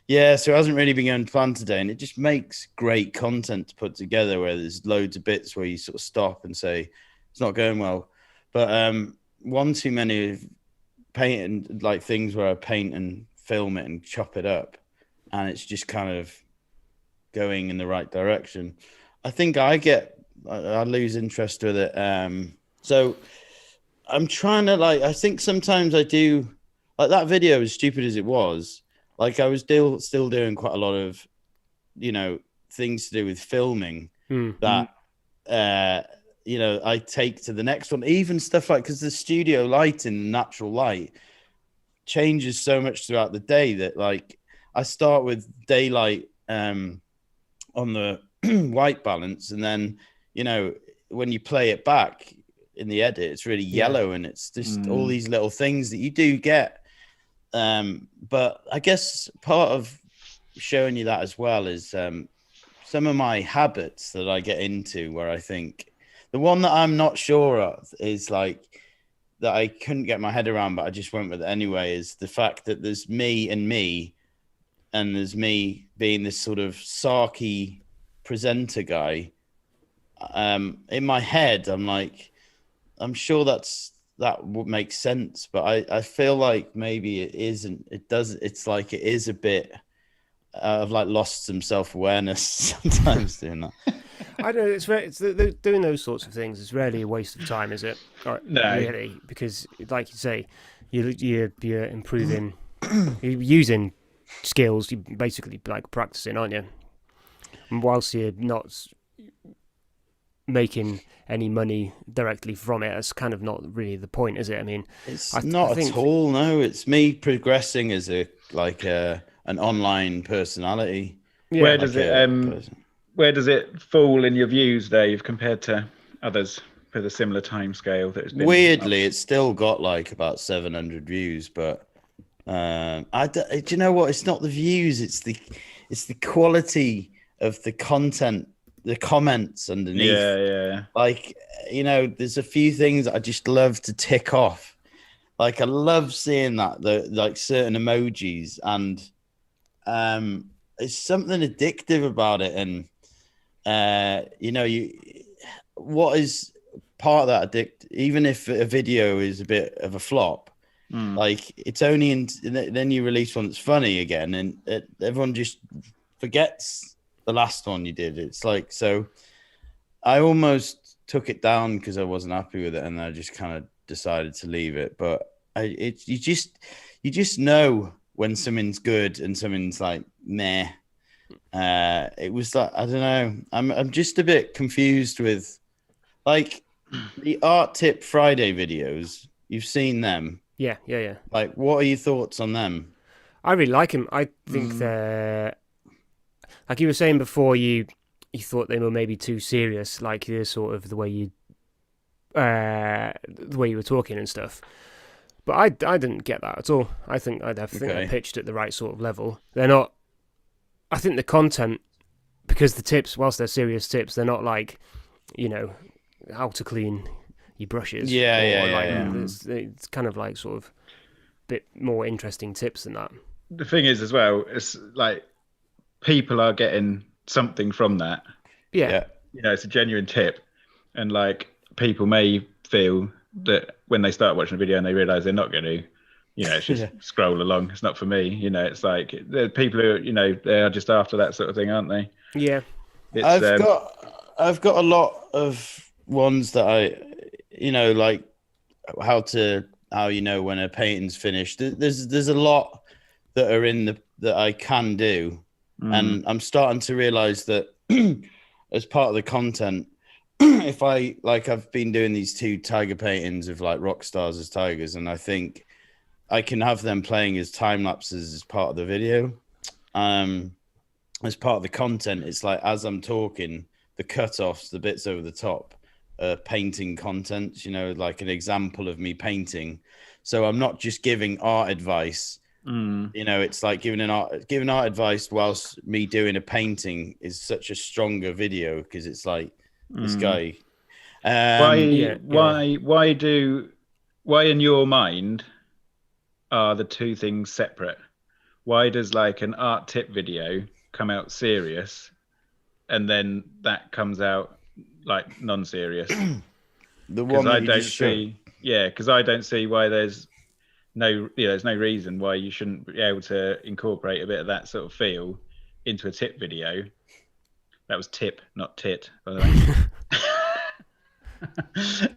Speaker 2: yeah, so it hasn't really been going to plan today. And it just makes great content to put together where there's loads of bits where you sort of stop and say, it's not going well. But one too many painting, things where I paint and film it and chop it up. And it's just kind of going in the right direction. I think I lose interest with it. So I'm trying to I think sometimes I do that video, as stupid as it was, I was still doing quite a lot of, things to do with filming that, I take to the next one, even stuff because the studio lighting, natural light changes so much throughout the day that I start with daylight, on the white balance, and then when you play it back in the edit, it's really yellow, and it's just all these little things that you do get. But I guess part of showing you that as well is some of my habits that I get into, where I think the one that I'm not sure of is that I couldn't get my head around, but I just went with it anyway, is the fact that there's me, and there's me being this sort of sarky presenter guy. In my head, I'm sure that would make sense, but I feel maybe it isn't. It doesn't. It's it is a bit. I've lost some self-awareness sometimes doing that.
Speaker 1: I don't know. It's doing those sorts of things is rarely a waste of time, is it?
Speaker 3: No.
Speaker 1: Really, because like you say, you're improving, you're using skills. You're basically like practicing, aren't you? And whilst you're not making any money directly from it, that's kind of not really the point, is it? I mean,
Speaker 2: it's
Speaker 1: I
Speaker 2: not
Speaker 1: think,
Speaker 2: at all. No, it's me progressing as an online personality.
Speaker 1: yeah.
Speaker 3: Where does where does it fall in your views, Dave, compared to others with a similar time scale that has been?
Speaker 2: Weirdly, it's still got like about 700 views, but do you know what? It's not the views; it's the quality of the content, the comments underneath.
Speaker 3: Yeah.
Speaker 2: Like, there's a few things I just love to tick off. Like, I love seeing that like certain emojis, and it's something addictive about it. And what is part of that even if a video is a bit of a flop, like it's only then you release one that's funny again, and everyone just forgets the last one you did. It's like, so I almost took it down because I wasn't happy with it, and I just kind of decided to leave it. But you just know when something's good and something's like meh. It was like, I don't know. I'm just a bit confused with like the Art Tip Friday videos. You've seen them.
Speaker 1: Yeah.
Speaker 2: Like, what are your thoughts on them?
Speaker 1: I really like him. I think they're, like you were saying before, you thought they were maybe too serious, like the sort of the way you were talking and stuff. But I didn't get that at all. I think they're pitched at the right sort of level. They're not. I think the content, because the tips, whilst they're serious tips, they're not like, how to clean your brushes.
Speaker 2: Yeah.
Speaker 1: It's kind of like sort of a bit more interesting tips than that.
Speaker 3: The thing is, as well, it's like people are getting something from that.
Speaker 1: Yeah.
Speaker 3: It's a genuine tip, and like people may feel that when they start watching a video and they realize they're not going to, it's just scroll along. It's not for me. It's like there are people who, they are just after that sort of thing, aren't they?
Speaker 1: Yeah.
Speaker 2: I've got a lot of ones that like how when a painting's finished. There's a lot that are that I can do, and I'm starting to realize that as part of the content, if I've been doing these 2 tiger paintings of like rock stars as tigers, and I think I can have them playing as time lapses as part of the video. As part of the content, it's like as I'm talking, the cut-offs, the bits over the top, painting content, like an example of me painting. So I'm not just giving art advice. It's like giving art advice whilst me doing a painting is such a stronger video, because it's like this guy.
Speaker 3: Why in your mind are the two things separate? Why does like an art tip video come out serious, and then that comes out like non-serious?
Speaker 2: The one that I don't
Speaker 3: see. Yeah, because I don't see why there's no reason why you shouldn't be able to incorporate a bit of that sort of feel into a tip video. That was tip, not tit, by the way.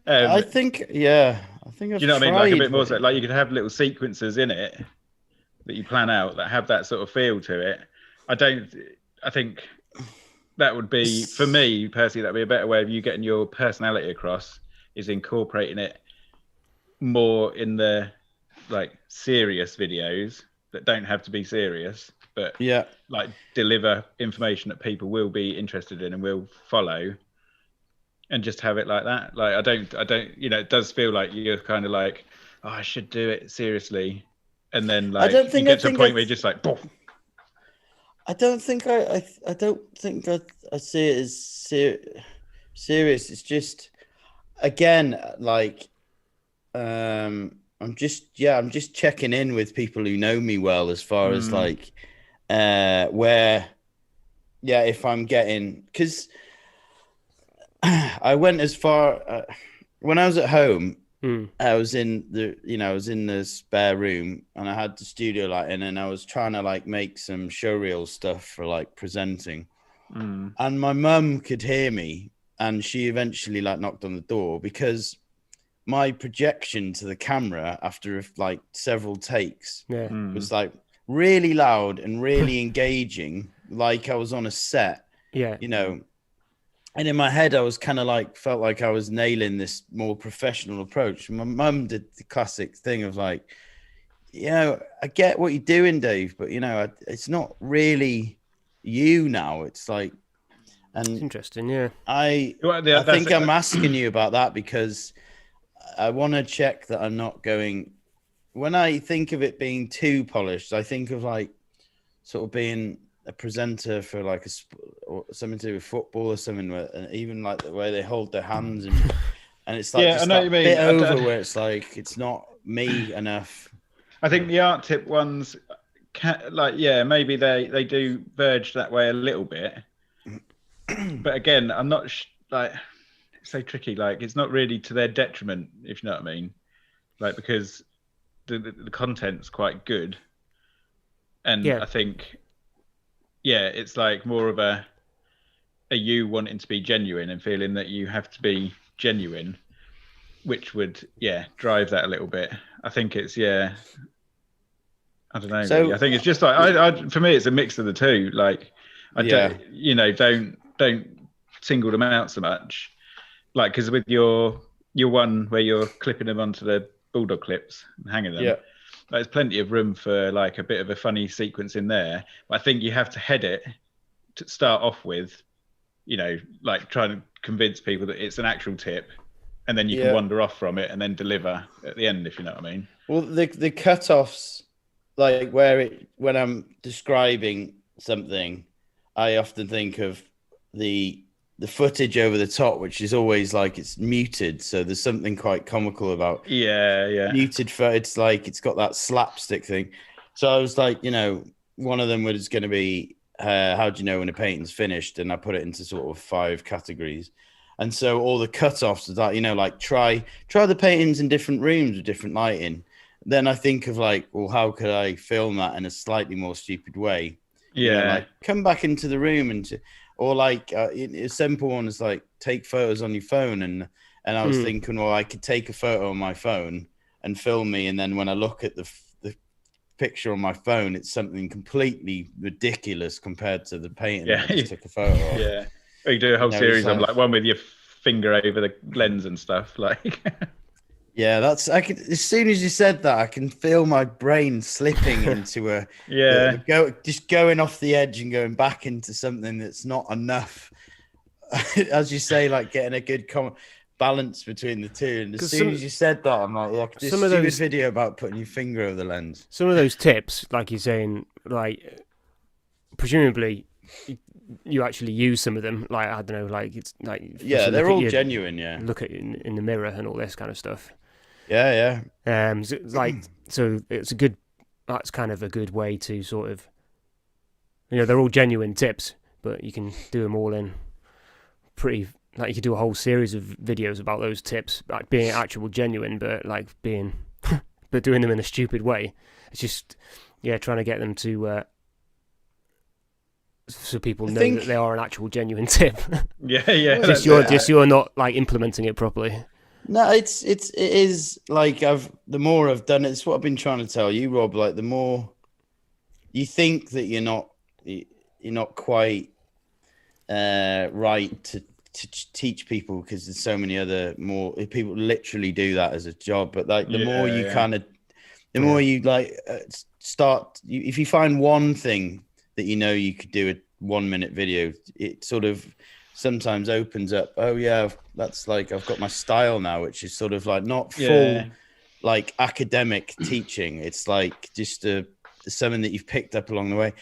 Speaker 2: I think I've,
Speaker 3: do you know what I mean? Like a bit more so, like you could have little sequences in it that you plan out that have that sort of feel to it. I think that would be, for me personally, that'd be a better way of you getting your personality across, is incorporating it more in the like serious videos that don't have to be serious, but like deliver information that people will be interested in and will follow, and just have it like that. Like I don't it does feel like you're kind of like, oh, I should do it seriously, and then like you get to a point where you're just like, Boff.
Speaker 2: I don't think I see it as serious. It's just, again, like I'm just checking in with people who know me well, as far as like if I'm getting, because I went as far when I was at home. I was in the spare room, and I had the studio light in, and I was trying to like make some showreel stuff for like presenting. and my mum could hear me, and she eventually like knocked on the door because my projection to the camera after like several takes was like really loud and really engaging, like I was on a set, you know. And in my head, I was kind of like, felt like I was nailing this more professional approach. My mum did the classic thing of like, you know, I get what you're doing, Dave, but, you know, it's not really you now. It's like, and
Speaker 1: it's interesting, yeah.
Speaker 2: I think I'm asking you about that because I want to check that I'm not going, when I think of it being too polished, I think of like sort of being a presenter for like or something to do with football or something, where, and even like the way they hold their hands and it's like just that bit over where it's like it's not me enough.
Speaker 3: I think the art tip ones, maybe they do verge that way a little bit, but again, I'm not like it's so tricky. Like it's not really to their detriment, if you know what I mean. Like because the content's quite good, and I think. Yeah, it's like more of a you wanting to be genuine and feeling that you have to be genuine, which would, drive that a little bit. I think it's, I don't know. So, really. I think it's just like, for me, it's a mix of the two. Like, don't single them out so much. Like, because with your one where you're clipping them onto the bulldog clips and hanging them. There's plenty of room for like a bit of a funny sequence in there. But I think you have to head it to start off with, you know, like trying to convince people that it's an actual tip, and then you can wander off from it and then deliver at the end, if you know what I mean.
Speaker 2: Well, the cut-offs, like when I'm describing something, I often think of the footage over the top, which is always like it's muted, so there's something quite comical about muted footage. It's like it's got that slapstick thing. So I was like, you know, one of them was going to be how do you know when a painting's finished, and I put it into sort of 5 categories. And so all the cut-offs of that, you know, like try the paintings in different rooms with different lighting. Then I think of like, well, how could I film that in a slightly more stupid way? You know, like come back into the room or like a simple one is like take photos on your phone, and I was thinking, well, I could take a photo on my phone and film me, and then when I look at the picture on my phone, it's something completely ridiculous compared to the painting that I just took a photo of.
Speaker 3: Yeah, or you do a whole series of like one with your finger over the lens and stuff, like.
Speaker 2: Yeah, as soon as you said that, I can feel my brain slipping into just going off the edge and going back into something that's not enough. As you say, like getting a good balance between the two. And as soon as you said that, I'm like, I could just do a video about putting your finger over the lens.
Speaker 1: Some of those tips, like you're saying, like presumably you actually use some of them. Like I don't know, like it's like
Speaker 2: they're all genuine. Yeah,
Speaker 1: look at in the mirror and all this kind of stuff.
Speaker 2: Yeah.
Speaker 1: So it's that's kind of a good way to sort of, you know, they're all genuine tips, but you can do them all in pretty, like you could do a whole series of videos about those tips, like being actual genuine, but like but doing them in a stupid way. It's just, trying to get them to, so people know that they are an actual genuine tip. Just you're not like implementing it properly.
Speaker 2: No, it is like the more I've done it, it's what I've been trying to tell you, Rob. Like the more you think that you're not quite right to teach people, because there's so many other more people literally do that as a job. But like the more you more you like start, if you find one thing that you know you could do a 1-minute video, it sort of sometimes opens up. Oh yeah, that's like I've got my style now, which is sort of like not full like academic teaching. It's like just something that you've picked up along the way.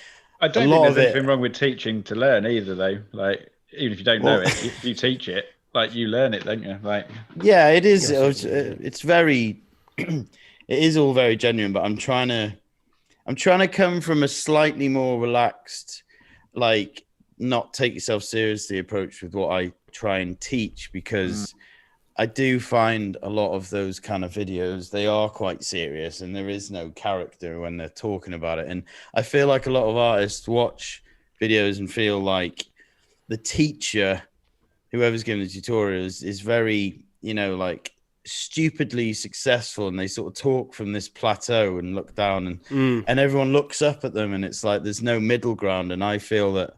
Speaker 3: I don't think there's anything wrong with teaching to learn either, though. Like even if you don't know it, if you teach it, like you learn it, don't you? Like
Speaker 2: it is. It's very. It is all very genuine, but I'm trying to come from a slightly more relaxed, like, not take yourself seriously approach with what I try and teach, because I do find a lot of those kind of videos, they are quite serious and there is no character when they're talking about it. And I feel like a lot of artists watch videos and feel like the teacher, whoever's giving the tutorial, is very, like stupidly successful, and they sort of talk from this plateau and look down, and everyone looks up at them, and it's like there's no middle ground. And I feel that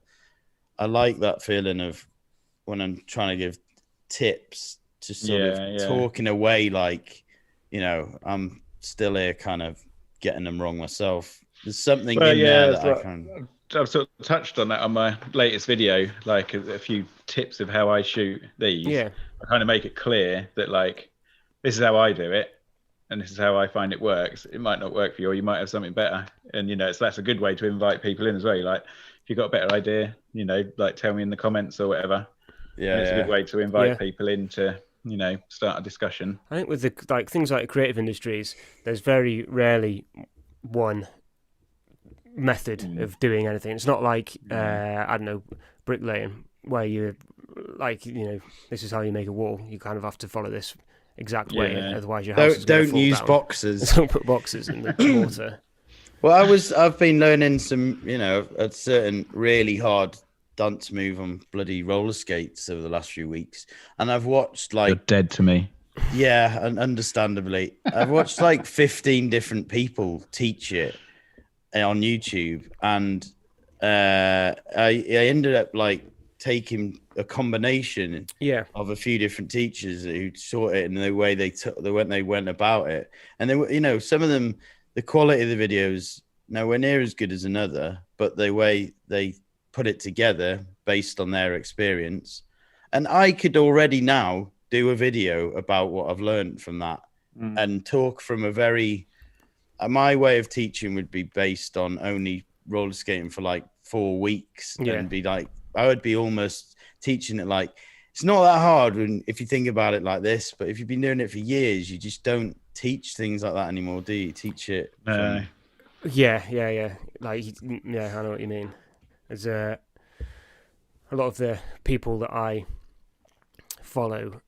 Speaker 2: I like that feeling of when I'm trying to give tips to sort of talk in a way like, I'm still here kind of getting them wrong myself. There's something in there that I can...
Speaker 3: I've sort of touched on that on my latest video, like a few tips of how I shoot these.
Speaker 1: Yeah.
Speaker 3: I kind of make it clear that like, this is how I do it, and this is how I find it works. It might not work for you, or you might have something better. And, that's a good way to invite people in as well. Like, if you've got a better idea, like tell me in the comments or whatever.
Speaker 2: Yeah.
Speaker 3: It's a good way to invite people in to, start a discussion.
Speaker 1: I think with the things like creative industries, there's very rarely one method of doing anything. It's not like, I don't know, bricklaying, where you like, this is how you make a wall. You kind of have to follow this exact way, otherwise your house is going to fall
Speaker 2: use
Speaker 1: down.
Speaker 2: boxes.
Speaker 1: Don't put boxes in the water.
Speaker 2: Well, I've been learning some, a certain really hard dance move on bloody roller skates over the last few weeks, and I've watched like...
Speaker 3: You're dead to me.
Speaker 2: Yeah, and understandably, I've watched like 15 different people teach it on YouTube, and I ended up like taking a combination of a few different teachers who taught it, and the way they went about it, and they were, some of them, the quality of the videos nowhere near as good as another, but the way they put it together based on their experience, and I could already now do a video about what I've learned from that and talk from a very... my way of teaching would be based on only roller skating for like 4 weeks, and be like, I would be almost teaching it like, it's not that hard if you think about it like this, but if you've been doing it for years, you just don't teach things like that anymore, do you? Teach it.
Speaker 1: Yeah. Like, I know what you mean. There's a lot of the people that I follow,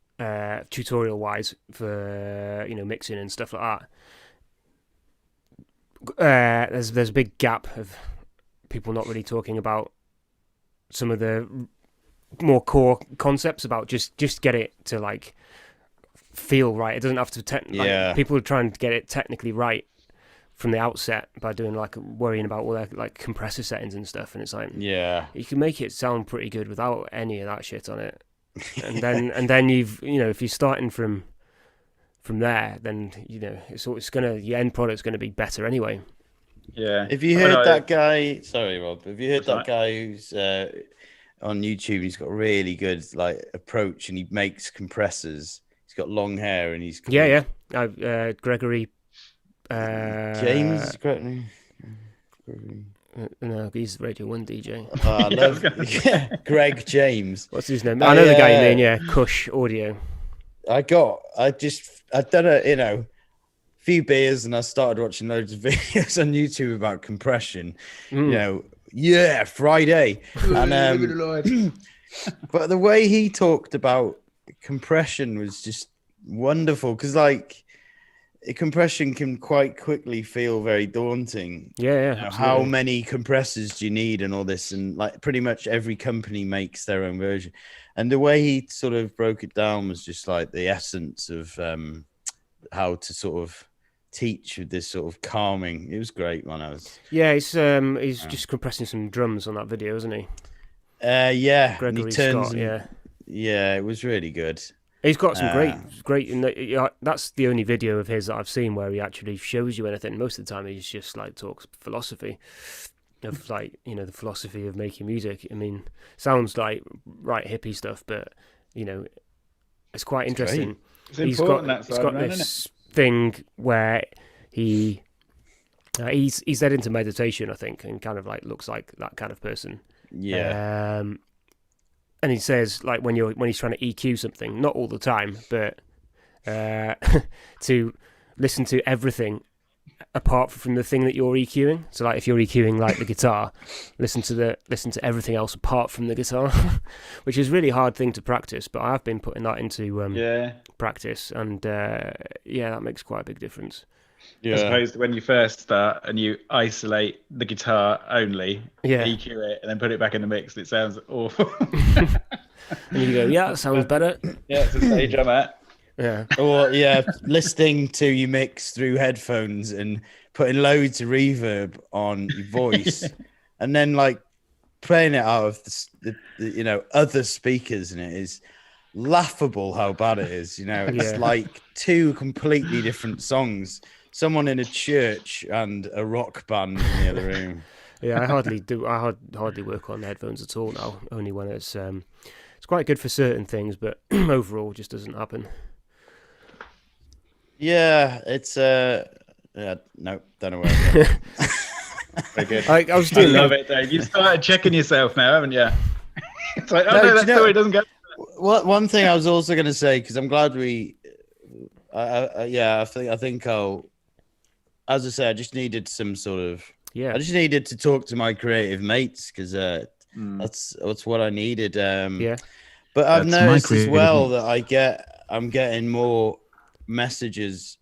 Speaker 1: tutorial wise, for mixing and stuff like that. There's a big gap of people not really talking about some of the more core concepts about just get it to like feel right. It doesn't have to people are trying to get it technically right from the outset by doing like worrying about all their like compressor settings and stuff, and it's like, you can make it sound pretty good without any of that shit on it. And then you've if you're starting from there, then it's gonna, your end product's gonna be better anyway.
Speaker 2: If you heard that guy, sorry Rob, have you heard that guy who's on YouTube? He's got a really good like approach, and he makes compressors. He's got long hair, and he's Gregory James. Gregory.
Speaker 1: No, he's the Radio 1 DJ.
Speaker 2: I love Greg James.
Speaker 1: What's his name? I know the guy you mean, yeah. Kush Audio.
Speaker 2: I'd done a few beers, and I started watching loads of videos on YouTube about compression. Friday. And but the way he talked about compression was just wonderful, because like compression can quite quickly feel very daunting. How many compressors do you need and all this, and like pretty much every company makes their own version, and the way he sort of broke it down was just like the essence of how to sort of teach with this sort of calming. It was great when I was
Speaker 1: he's just compressing some drums on that video, isn't he?
Speaker 2: Gregory
Speaker 1: Scott,
Speaker 2: it was really good.
Speaker 1: He's got some great. That's the only video of his that I've seen where he actually shows you anything. Most of the time, he's just like talks philosophy of like the philosophy of making music. I mean, sounds like right hippie stuff, but it's quite interesting.
Speaker 3: It's important.
Speaker 1: He's got this thing where he's led into meditation, I think, and kind of like looks like that kind of person. And he says, like, when he's trying to EQ something, not all the time, but to listen to everything apart from the thing that you're EQing. So, like, if you're EQing like the guitar, listen to everything else apart from the guitar, which is a really hard thing to practice. But I've been putting that into practice, and that makes quite a big difference.
Speaker 3: As opposed to when you first start and you isolate the guitar only, EQ it, and then put it back in the mix. It sounds awful.
Speaker 1: And you go, yeah, that sounds better.
Speaker 3: Yeah, it's a stage I'm at.
Speaker 1: Yeah.
Speaker 2: Or listening to you mix through headphones and putting loads of reverb on your voice, and then like playing it out of the other speakers, and it is laughable how bad it is. It's like two completely different songs. Someone in a church and a rock band in the other room.
Speaker 1: Yeah, I hardly work on headphones at all now. Only when it's quite good for certain things, but overall, just doesn't happen.
Speaker 2: Yeah, it's no, don't know where.
Speaker 3: Very good.
Speaker 1: I
Speaker 3: love it, Dave. You started checking yourself now, haven't you? It's like, that story doesn't go.
Speaker 2: One thing I was also going to say, because I'm glad I think I'll. As I say, I just needed some sort of.
Speaker 1: Yeah.
Speaker 2: I just needed to talk to my creative mates because that's what I needed. But I've noticed as well that I'm getting more messages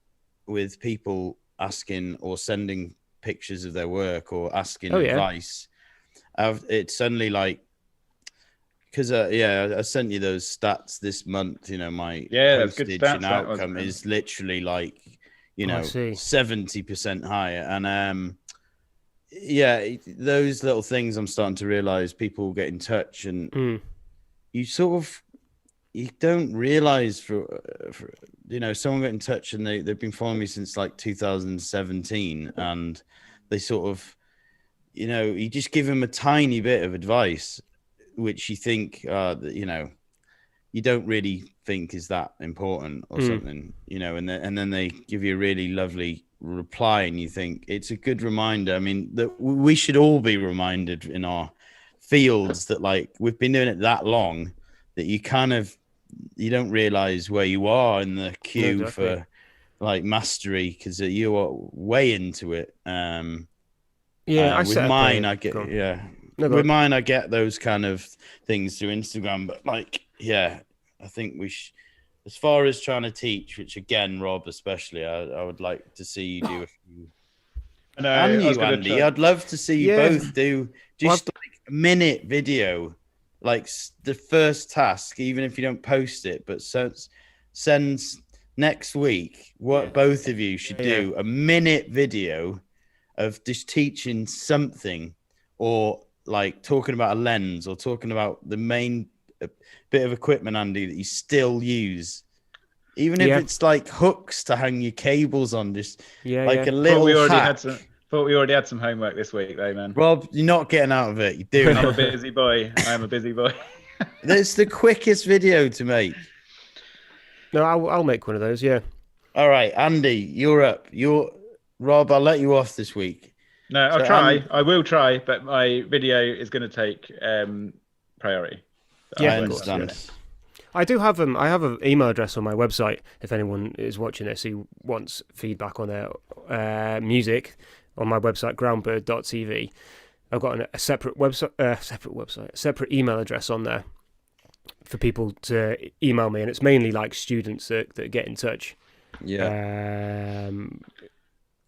Speaker 2: with people asking or sending pictures of their work or asking advice. It's suddenly like, because I sent you those stats this month. My postage and outcome is literally like 70% higher, and those little things I'm starting to realize people get in touch, and you don't realize for someone got in touch and they've been following me since like 2017, and they sort of you just give them a tiny bit of advice which you think you don't really think is that important or something, and then they give you a really lovely reply, and you think it's a good reminder. I mean, that we should all be reminded in our fields that like we've been doing it that long that you don't realize where you are in the queue for like mastery, because you are way into it. With mine, I get with mine, I get those kind of things through Instagram, but like, I think we should, as far as trying to teach, which again, Rob, especially, I would like to see you do a few. And you, Andy, I'd love to see you both do just like a minute video, like the first task, even if you don't post it, but send next week what both of you should do a minute video of just teaching something, or like talking about a lens, or talking about the main bit of equipment, Andy, that you still use, even if it's like hooks to hang your cables on, just a little hack.
Speaker 3: Thought we already had some homework this week though, man.
Speaker 2: Rob, you're not getting out of it. You're doing
Speaker 3: I'm a busy boy.
Speaker 2: That's the quickest video to make.
Speaker 1: No, I'll make one of those. Yeah.
Speaker 2: All right, Andy, you're up. Rob, I'll let you off this week.
Speaker 3: No, I'll try. I will try, but my video is going to take priority.
Speaker 2: Yeah, I understand.
Speaker 1: I do have I have an email address on my website if anyone is watching this who wants feedback on their music. On my website, groundbird.tv, I've got a separate email address on there for people to email me, and it's mainly like students that get in touch. Yeah.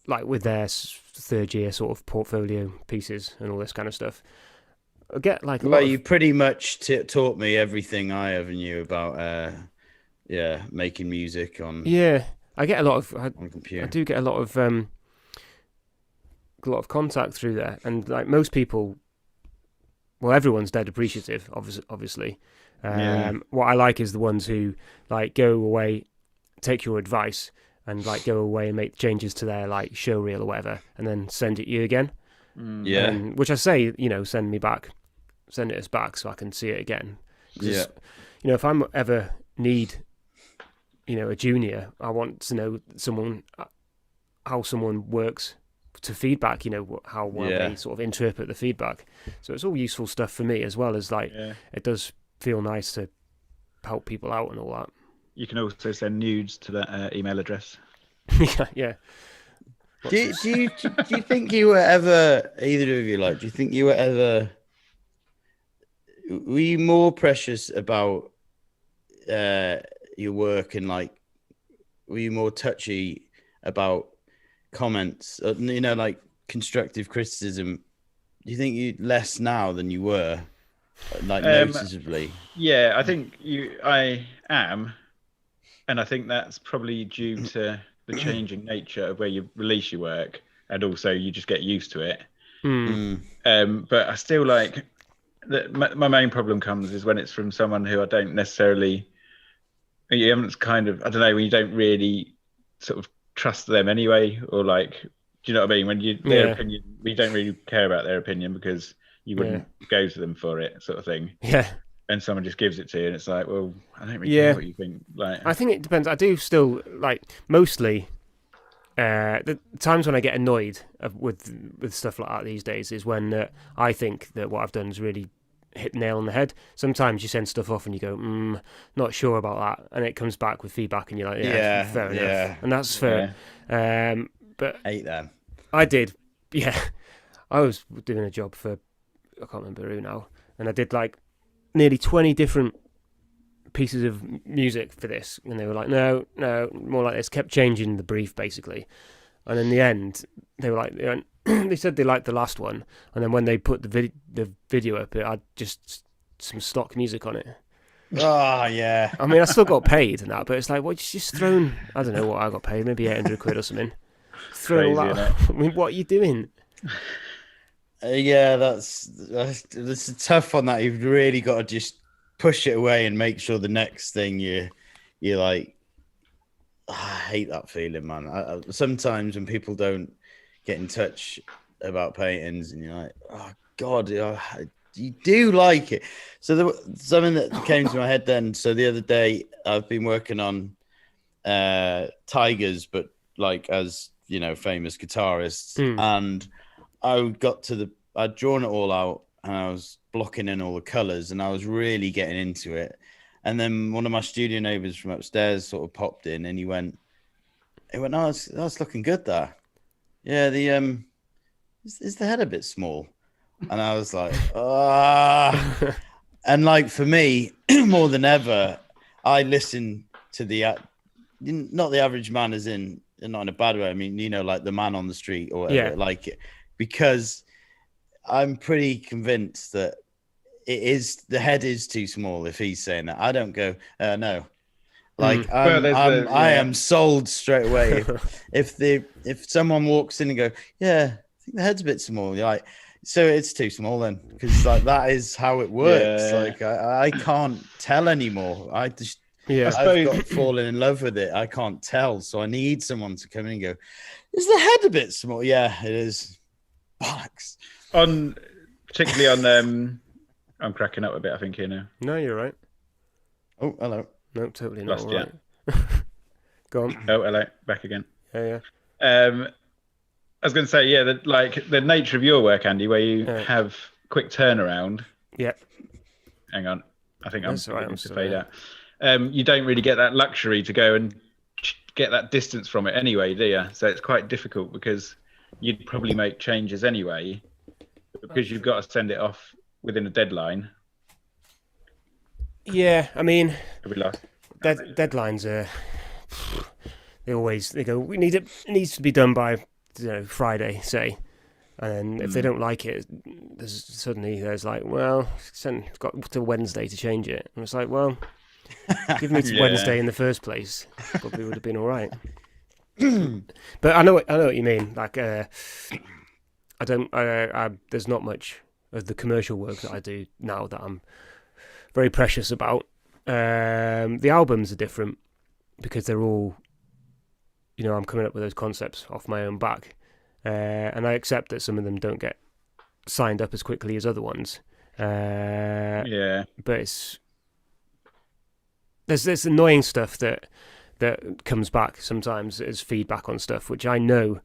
Speaker 1: Like with their third year sort of portfolio pieces and all this kind of stuff. I get like
Speaker 2: you pretty much taught me everything I ever knew about making music on.
Speaker 1: Yeah, I get a lot of
Speaker 2: on computer.
Speaker 1: I do get a lot of contact through there, and like most people, well, everyone's dead appreciative, obviously. What I like is the ones who like go away, take your advice, and like go away and make changes to their like show reel or whatever, and then send it you again. Which I say, send it us back so I can see it again. If I'm ever need, a junior, I want to know how someone works to feedback, how well they sort of interpret the feedback. So it's all useful stuff for me, as well as like it does feel nice to help people out and all that.
Speaker 3: You can also send nudes to that email address.
Speaker 1: Yeah.
Speaker 2: Do you think you were ever, either of you, do you think you were you more precious about your work, and like, were you more touchy about comments, like constructive criticism, do you think you less now than you were, like noticeably?
Speaker 3: Yeah, I think I am, and I think that's probably due to the changing nature of where you release your work, and also you just get used to it. But I still like that. My main problem comes is when it's from someone who I don't necessarily. You haven't kind of, I don't know, when you don't really sort of trust them anyway, or like, do you know what I mean? When their opinion, we don't really care about their opinion because you wouldn't go to them for it, sort of thing.
Speaker 1: Yeah.
Speaker 3: And someone just gives it to you, and it's like, well, I don't really care what you think. Like,
Speaker 1: I think it depends. I do still like mostly. The times when I get annoyed with stuff like that these days is when I think that what I've done is really hit the nail on the head. Sometimes you send stuff off and you go, not sure about that, and it comes back with feedback, and you're like, fair enough, and that's fair. But
Speaker 2: hate them.
Speaker 1: I did, I was doing a job for, I can't remember who now, and I did like nearly 20 different pieces of music for this, and they were like, no, more like this. Kept changing the brief basically, and in the end, they were like, they said they liked the last one, and then when they put the video up, it had just some stock music on it.
Speaker 2: Oh yeah.
Speaker 1: I mean, I still got paid and that, but it's like, well, just thrown. I don't know what I got paid, maybe £800 or something. Thrown all that. I mean, what are you doing?
Speaker 2: That's a tough one. That you've really got to just push it away and make sure the next thing you're like, I hate that feeling, man. I sometimes when people don't get in touch about paintings and you're like, oh God, you do like it. So there was something that came to my head then. So the other day I've been working on tigers, but like as famous guitarists, and I'd drawn it all out and I was blocking in all the colors and I was really getting into it. And then one of my studio neighbors from upstairs sort of popped in and he went, oh, that's looking good there. Yeah, is the head a bit small? And I was like, and like for me, more than ever, I listen to not the average man as in, not in a bad way. I mean, like the man on the street or whatever, like it, because I'm pretty convinced that the head is too small if he's saying that. I don't go, no. Like I am sold straight away. if someone walks in and go, yeah, I think the head's a bit small. You're like, so it's too small then, because like that is how it works. Yeah. Like I can't tell anymore. I've got fallen in love with it. I can't tell, so I need someone to come in and go, is the head a bit small? Yeah, it is. Bollocks.
Speaker 3: Particularly on I'm cracking up a bit, I think, here now.
Speaker 1: No, you're right.
Speaker 2: Oh, hello.
Speaker 1: No, totally not.
Speaker 3: Lost,
Speaker 1: right. Go on.
Speaker 3: Oh, hello. Back again.
Speaker 1: Yeah.
Speaker 3: I was going to say, the nature of your work, Andy, where you have quick turnaround.
Speaker 1: Yeah.
Speaker 3: Hang on. I think
Speaker 1: That's
Speaker 3: I'm
Speaker 1: right,
Speaker 3: going to fade out. You don't really get that luxury to go and get that distance from it anyway, do you? So it's quite difficult because you'd probably make changes anyway because you've got to send it off within a deadline.
Speaker 1: Yeah, I mean, deadlines are. They go. We need it. It needs to be done by Friday, say, and then if they don't like it, there's like, well, it's got till Wednesday to change it, and it's like, well, give me to Wednesday in the first place, probably would have been all right. But I know what you mean. Like, there's not much of the commercial work that I do now that I'm very precious about. The albums are different because they're all, I'm coming up with those concepts off my own back, and I accept that some of them don't get signed up as quickly as other ones. But there's annoying stuff that comes back sometimes as feedback on stuff, which I know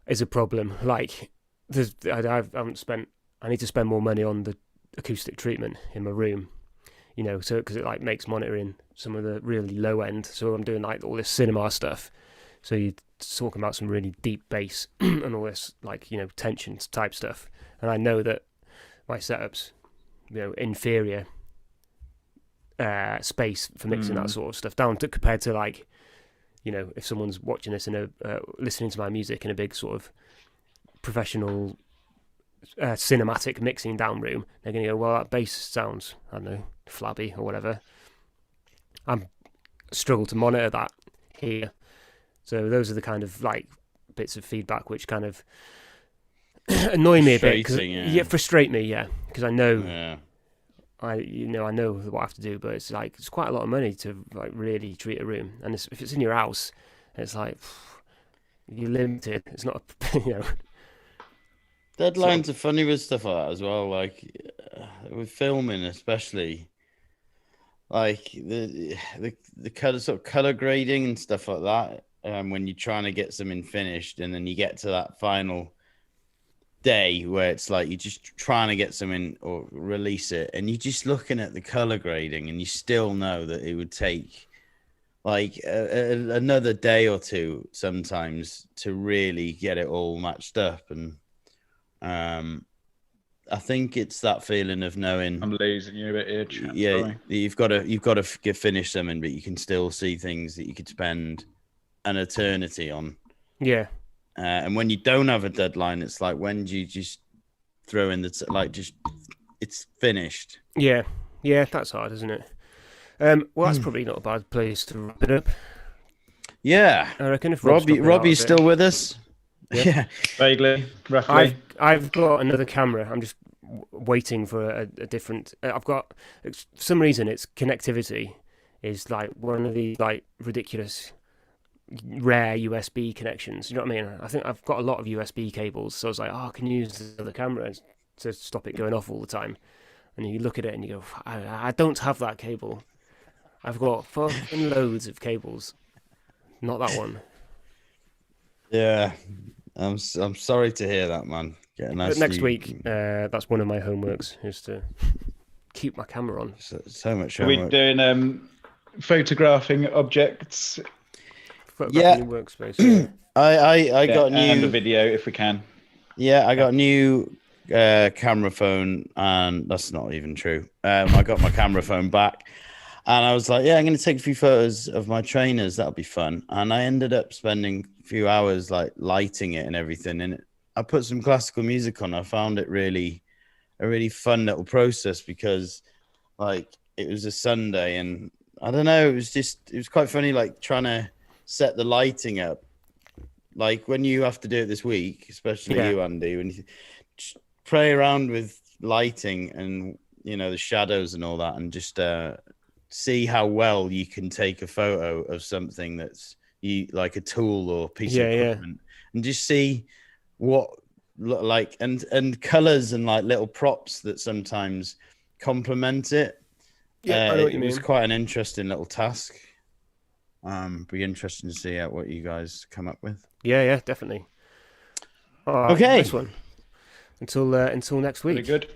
Speaker 1: is a problem. Like, I need to spend more money on the acoustic treatment in my room, so because it like makes monitoring some of the really low end. So I'm doing like all this cinema stuff. So you're talking about some really deep bass and all this like tension type stuff. And I know that my setup's inferior space for mixing that sort of stuff down to compared to like if someone's watching this and listening to my music in a big sort of professional cinematic mixing down room, they're going to go, well, that bass sounds, I don't know, flabby or whatever. I'm struggle to monitor that here. So those are the kind of like bits of feedback which kind of annoy me a bit. Frustrate me, because I know, I know what I have to do, but it's like it's quite a lot of money to like really treat a room, and if it's in your house, it's like you're limited. It's not,
Speaker 2: Deadlines are funny with stuff like that as well. Like with filming, especially, like the color grading and stuff like that. When you're trying to get something finished, and then you get to that final day where it's like you're just trying to get something or release it, and you're just looking at the color grading, and you still know that it would take like another day or two sometimes to really get it all matched up. And I think it's that feeling of knowing
Speaker 3: I'm losing you a bit here, chap.
Speaker 2: yeah,
Speaker 3: Sorry.
Speaker 2: you've got to finish something, but you can still see things that you could spend an eternity on.
Speaker 1: Yeah.
Speaker 2: And when you don't have a deadline, it's like, when do you just throw in it's finished?
Speaker 1: Yeah, that's hard, isn't it? Well, that's probably not a bad place to wrap it up.
Speaker 2: Yeah,
Speaker 1: I reckon if
Speaker 2: Robbie's still with us. Yeah.
Speaker 3: Vaguely, roughly.
Speaker 1: I've got another camera. I'm just waiting for a different. I've got, for some reason, its connectivity is like one of these like ridiculous rare USB connections. You know what I mean? I think I've got a lot of USB cables, so I was like, I can use the other camera to stop it going off all the time. And you look at it and you go, I don't have that cable. I've got fucking loads of cables. Not that one.
Speaker 2: Yeah, I'm sorry to hear that, man.
Speaker 1: But next week, that's one of my homeworks, is to keep my camera on.
Speaker 2: So much
Speaker 3: homework. Are we doing photographing objects?
Speaker 1: Photographing your workspace. Yeah.
Speaker 2: I got new,
Speaker 3: and a video if we can.
Speaker 2: Yeah, I got a new camera phone, and that's not even true. I got my camera phone back, and I was like, I'm going to take a few photos of my trainers. That'll be fun. And I ended up spending a few hours like lighting it and everything. And I put some classical music on. I found it a really fun little process, because like it was a Sunday, and I don't know, it was quite funny, like trying to set the lighting up. Like when you have to do it this week, especially you, Andy, when you play around with lighting and, the shadows and all that, and just see how well you can take a photo of something that's like a tool or piece of equipment, and just see what like and colors and like little props that sometimes complement it.
Speaker 1: I know what you mean.
Speaker 2: It was quite an interesting little task. Be interesting to see what you guys come up with.
Speaker 1: Yeah, definitely. All right,
Speaker 2: okay.
Speaker 1: Nice one. Until next week.
Speaker 3: Very good.